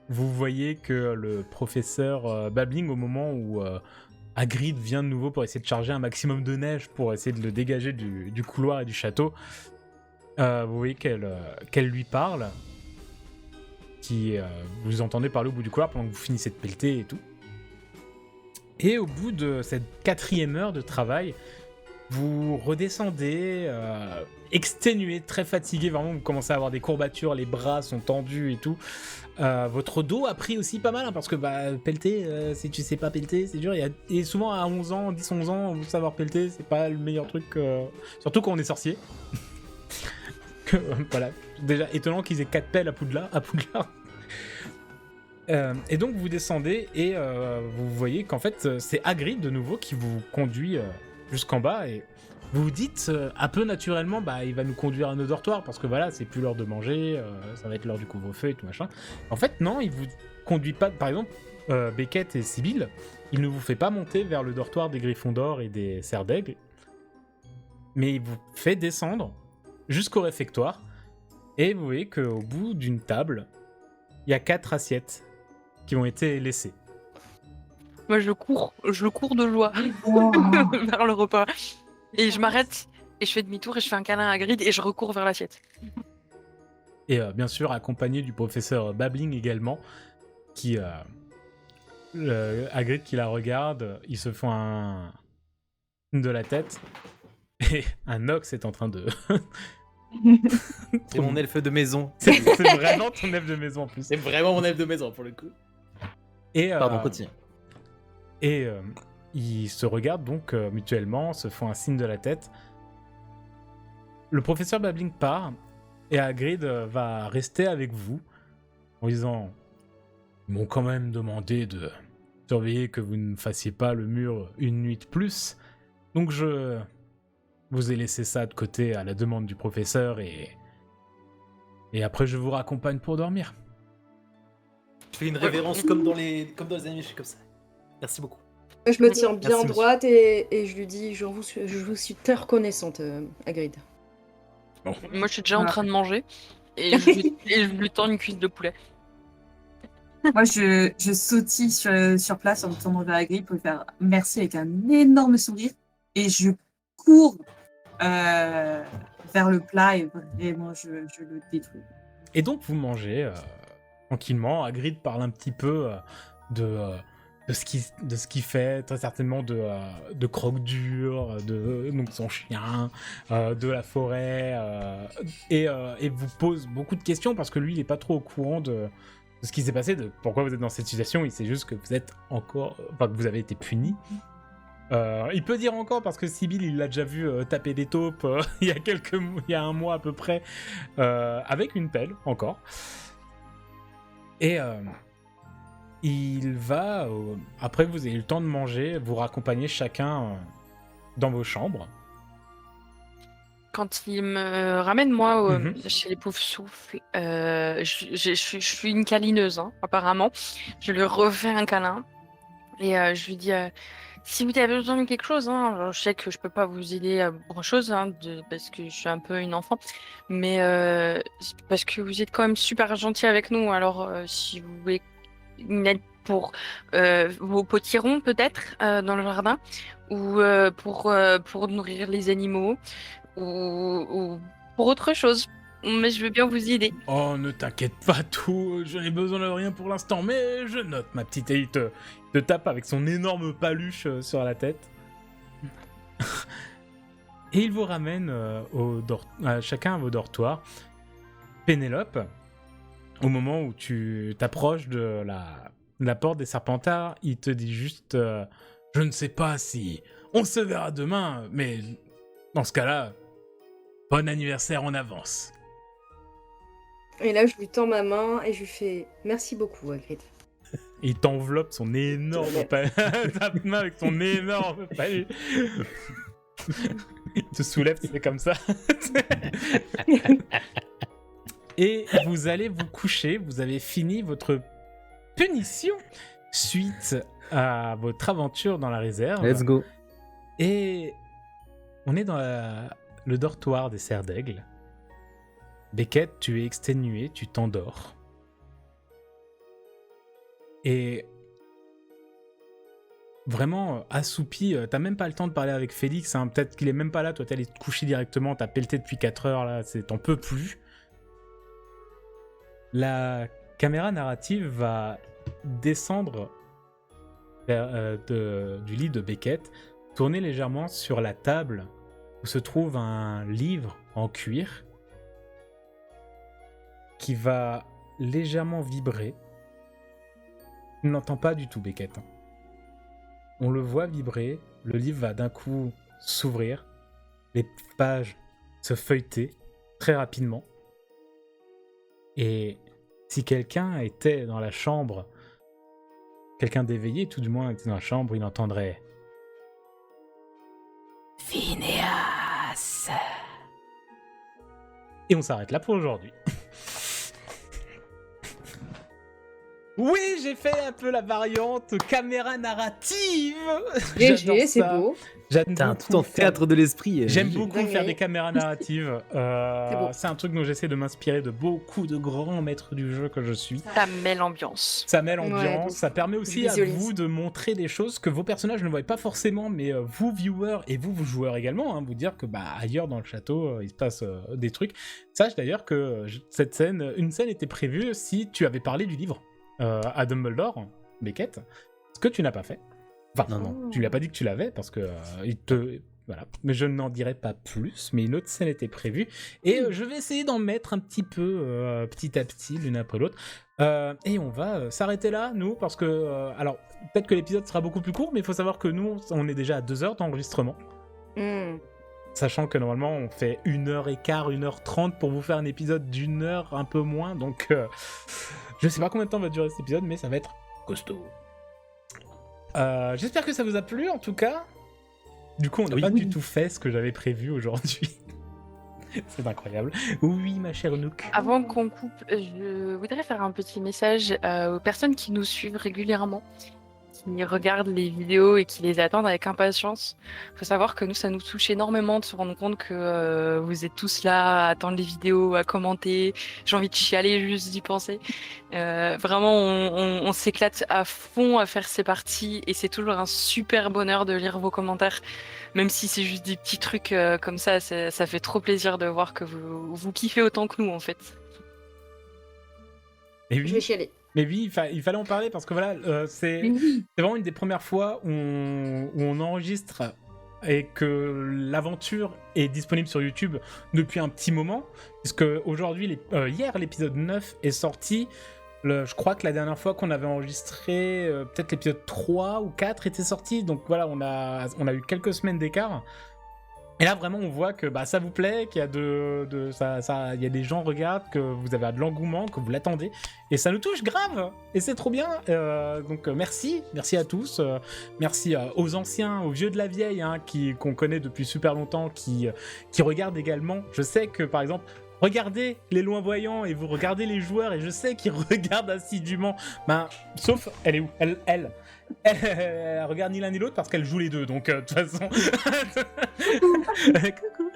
Vous voyez que le professeur Babbling, au moment où Hagrid vient de nouveau pour essayer de charger un maximum de neige pour essayer de le dégager du couloir et du château, vous voyez qu'elle lui parle, vous entendez parler au bout du couloir pendant que vous finissez de pelleter et tout. Et au bout de cette 4e heure de travail, vous redescendez, exténué, très fatigué, vraiment vous commencez à avoir des courbatures, les bras sont tendus et tout. Votre dos a pris aussi pas mal, hein, parce que pelleter, si tu sais pas pelleter, c'est dur. Et souvent à 11 ans, 10-11 ans, vous savoir pelleter, c'est pas le meilleur truc, surtout quand on est sorcier. Voilà, déjà étonnant qu'ils aient 4 pelles à Poudlard. Et donc vous descendez et vous voyez qu'en fait c'est Hagrid de nouveau qui vous conduit jusqu'en bas et vous vous dites un peu naturellement il va nous conduire à nos dortoirs parce que voilà c'est plus l'heure de manger, ça va être l'heure du couvre-feu et tout machin. En fait non, il vous conduit pas, par exemple Beckett et Sibylle, il ne vous fait pas monter vers le dortoir des Griffons d'Or et des Serres d'Aigle, mais il vous fait descendre jusqu'au réfectoire et vous voyez qu'au bout d'une table il y a 4 assiettes qui ont été laissées. Moi, je cours de joie vers le repas. Et je m'arrête, et je fais demi-tour, et je fais un câlin à Hagrid, et je recours vers l'assiette. Et bien sûr, accompagné du professeur Babbling également, qui Hagrid qui la regarde, ils se font un de la tête, et un Nox est en train de... C'est mon elfe de maison. c'est vraiment ton elfe de maison en plus. C'est vraiment mon elfe de maison pour le coup. Et, Pardon, continue. Et ils se regardent donc mutuellement, se font un signe de la tête. Le professeur Babbling part, et Hagrid va rester avec vous, en disant « Ils m'ont quand même demandé de surveiller que vous ne fassiez pas le mur 1 nuit de plus, donc je vous ai laissé ça de côté à la demande du professeur, et après je vous raccompagne pour dormir. » Je fais une révérence comme dans les animés, je suis comme ça. Merci beaucoup. Je me tiens bien Merci, droite et je lui dis je vous suis très reconnaissante, Hagrid. Moi, je suis déjà en train de manger, et je lui tends une cuisse de poulet. Moi, je sautille sur place en me tournant vers Hagrid pour lui faire merci avec un énorme sourire. Et je cours vers le plat et vraiment, je le détruis. Et donc vous mangez tranquillement. Hagrid parle un petit peu de ce qu'il fait, très certainement de Croque-Dur, de donc son chien, de la forêt, et vous pose beaucoup de questions parce que lui il est pas trop au courant de ce qui s'est passé, de pourquoi vous êtes dans cette situation. Il sait juste que vous êtes que vous avez été puni. Il peut dire encore parce que Sibylle il l'a déjà vu taper des taupes il y a 1 mois à peu près, avec une pelle encore. Et il va, après que vous ayez eu le temps de manger, vous raccompagner chacun dans vos chambres. Quand il me ramène, moi, Mhm. chez les pauvres souffles, je suis une câlineuse, hein, apparemment. Je lui refais un câlin et je lui dis si vous avez besoin de quelque chose, hein, alors, je sais que je peux pas vous aider à grand-chose, hein, parce que je suis un peu une enfant, mais c'est parce que vous êtes quand même super gentil avec nous. Alors, si vous voulez une aide pour vos potirons, peut-être, dans le jardin, ou pour nourrir les animaux, ou pour autre chose. mais je veux bien vous aider. Oh, ne t'inquiète pas, tout, je n'ai besoin de rien pour l'instant, mais je note, ma petite. Et il te tape avec son énorme paluche sur la tête. Et il vous ramène chacun à vos dortoirs. Pénélope, au moment où tu t'approches de la porte des Serpentards, il te dit juste je ne sais pas si on se verra demain, mais dans ce cas-là, bon anniversaire en avance. Et là, je lui tends ma main et je lui fais merci beaucoup, Hagrid. Et il t'enveloppe son énorme ta main avec son énorme paluche. Il te soulève, c'est comme ça. Et vous allez vous coucher, vous avez fini votre punition suite à votre aventure dans la réserve. Let's go. Et on est dans le dortoir des Serres d'Aigle. Beckett, tu es exténué, tu t'endors. Et vraiment assoupi, t'as même pas le temps de parler avec Félix, hein. Peut-être qu'il est même pas là, toi t'es allé te coucher directement, t'as pelleté depuis 4 heures, là, t'en peux plus. La caméra narrative va descendre du lit de Beckett, tourner légèrement sur la table où se trouve un livre en cuir qui va légèrement vibrer. Tu ne l'entends pas du tout, Beckett. On le voit vibrer, le livre va d'un coup s'ouvrir, les pages se feuilleter très rapidement. Et si quelqu'un était dans la chambre, quelqu'un d'éveillé tout du moins était dans la chambre, il entendrait Phineas. Et on s'arrête là pour aujourd'hui. Oui, j'ai fait un peu la variante caméra narrative. GG, c'est beau. T'as tout en théâtre de l'esprit. J'aime beaucoup Dinguerie. faire des caméras narratives. beau. C'est un truc dont j'essaie de m'inspirer de beaucoup de grands maîtres du jeu que je suis. Ça met l'ambiance. Ça met Ouais, l'ambiance, donc, ça permet aussi je à visualise. vous de montrer des choses que vos personnages ne voient pas forcément, mais vous, viewers, et vous joueurs également, hein, vous dire que ailleurs dans le château, il se passe des trucs. Sache d'ailleurs que une scène était prévue si tu avais parlé du livre à Dumbledore, Beckett, ce que tu n'as pas fait. Enfin, Non. tu lui as pas dit que tu l'avais, parce que voilà. Mais je n'en dirai pas plus, mais une autre scène était prévue, et je vais essayer d'en mettre un petit peu, petit à petit, l'une après l'autre. Et on va s'arrêter là, nous, parce que... alors, peut-être que l'épisode sera beaucoup plus court, mais il faut savoir que nous, on est déjà à 2 heures d'enregistrement. Sachant que normalement, on fait 1h15, 1h30 pour vous faire un épisode d'1 heure, un peu moins, donc... je sais pas combien de temps va durer cet épisode, mais ça va être costaud. J'espère que ça vous a plu, en tout cas. Du coup, on n'a pas du tout fait ce que j'avais prévu aujourd'hui. C'est incroyable. Oui, ma chère Nook. Avant qu'on coupe, je voudrais faire un petit message aux personnes qui nous suivent régulièrement, qui regardent les vidéos et qui les attendent avec impatience. Il faut savoir que nous, ça nous touche énormément de se rendre compte que vous êtes tous là à attendre les vidéos, à commenter. J'ai envie de chialer juste d'y penser. Vraiment, on s'éclate à fond à faire ces parties et c'est toujours un super bonheur de lire vos commentaires. Même si c'est juste des petits trucs comme ça fait trop plaisir de voir que vous kiffez autant que nous, en fait. Et Je vais oui, chialer. mais oui, il fallait en parler parce que voilà, c'est vraiment une des premières fois où on enregistre et que l'aventure est disponible sur YouTube depuis un petit moment, puisque aujourd'hui, hier, l'épisode 9 est sorti. Je crois que la dernière fois qu'on avait enregistré, peut-être l'épisode 3 ou 4 était sorti, donc voilà, on a eu quelques semaines d'écart. Et là, vraiment, on voit que ça vous plaît, qu'il y a il y a des gens qui regardent, que vous avez de l'engouement, que vous l'attendez. Et ça nous touche grave. Et c'est trop bien. Donc, merci à tous. Merci aux anciens, aux vieux de la vieille, hein, qu'on connaît depuis super longtemps, qui regardent également. Je sais que, par exemple, regardez les loin-voyants et vous regardez les joueurs, et je sais qu'ils regardent assidûment. Sauf, elle est où ? Elle regarde ni l'un ni l'autre parce qu'elle joue les deux, donc de toute façon. Coucou.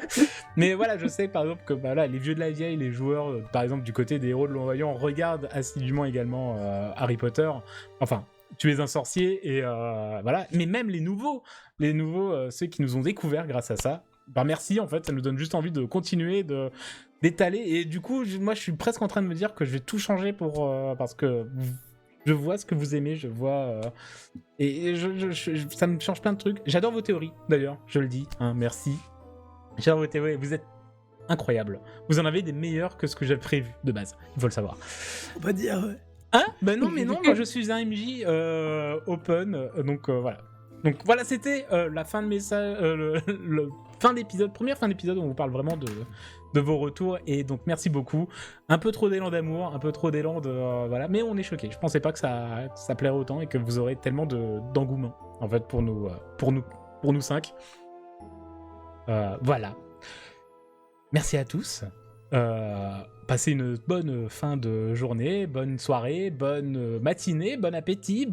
Mais voilà, je sais par exemple que les vieux de la vieille, les joueurs, par exemple du côté des héros de l'envoyant, regardent assidûment également Harry Potter. Enfin, Tuer un sorcier, et voilà. Mais même les nouveaux, ceux qui nous ont découverts grâce à ça. Merci, en fait, ça nous donne juste envie de continuer, de d'étaler. Et du coup, moi, je suis presque en train de me dire que je vais tout changer parce que je vois ce que vous aimez, je vois... ça me change plein de trucs. J'adore vos théories, d'ailleurs, je le dis. Hein, merci. J'adore vos théories. Vous êtes incroyables. Vous en avez des meilleurs que ce que j'avais prévu de base. Il faut le savoir. On va dire, ouais. Hein? Ben non, mais non, moi je suis un MJ open, donc voilà. Donc voilà, c'était la fin de message, fin d'épisode, première fin d'épisode où on vous parle vraiment de vos retours, et donc merci beaucoup. Un peu trop d'élan d'amour, un peu trop d'élan de... voilà, mais on est choqués. Je pensais pas que ça plairait autant et que vous aurez tellement d'engouement, en fait, pour nous 5. Voilà. Merci à tous. Passez une bonne fin de journée, bonne soirée, bonne matinée, bon appétit,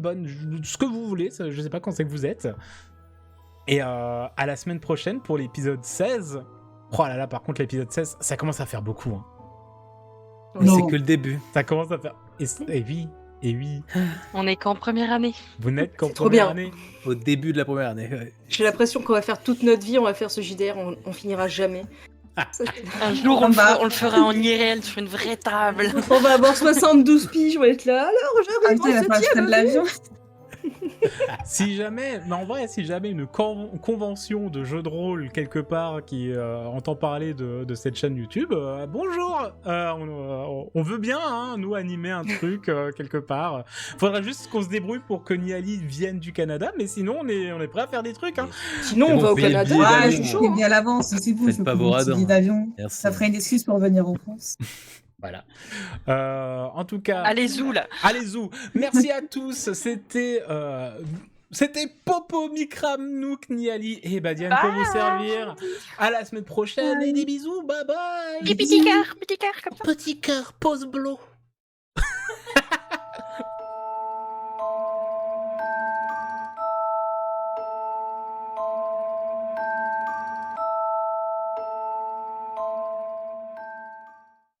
ce que vous voulez, je sais pas quand c'est que vous êtes. Et à la semaine prochaine pour l'épisode 16. Oh là là, par contre l'épisode 16, ça commence à faire beaucoup. Hein. Mais Non. c'est que le début. Ça commence à faire... Et oui, On est qu'en première année. vous n'êtes qu'en C'est trop première bien. année. Au début de la première année. Ouais. J'ai l'impression qu'on va faire toute notre vie, on va faire ce JDR, on finira jamais. Ça, Un jour, On va- on le fera en IRL sur une vraie table. on va avoir 72 piges, on va être là. Alors, Ah, j'arrive putain, il va en pas acheter 7ème. de l'avion. Si jamais, mais en vrai, si jamais une convention de jeux de rôle quelque part qui entend parler de cette chaîne YouTube, bonjour, on veut bien, hein, nous animer un truc quelque part. Faudra juste qu'on se débrouille pour que Niali vienne du Canada, mais sinon on est prêt à faire des trucs. Hein. Sinon, C'est on bon, va au payez le Canada. billet Ouais, d'avion. je je suis chaud. suis bien à l'avance, c'est vous. Faites je pas prends vos mon petit radins. billet d'avion. Merci. Ça ferait une excuse pour venir en France. Voilà. En tout cas, Allez, où là? allez-y. Merci à tous. C'était Popo, Mikram, Nook, Niali et Badiane pour vous servir. À la semaine prochaine et des bisous. Bye bye. Petit cœur comme ça. Petit cœur, pause blow.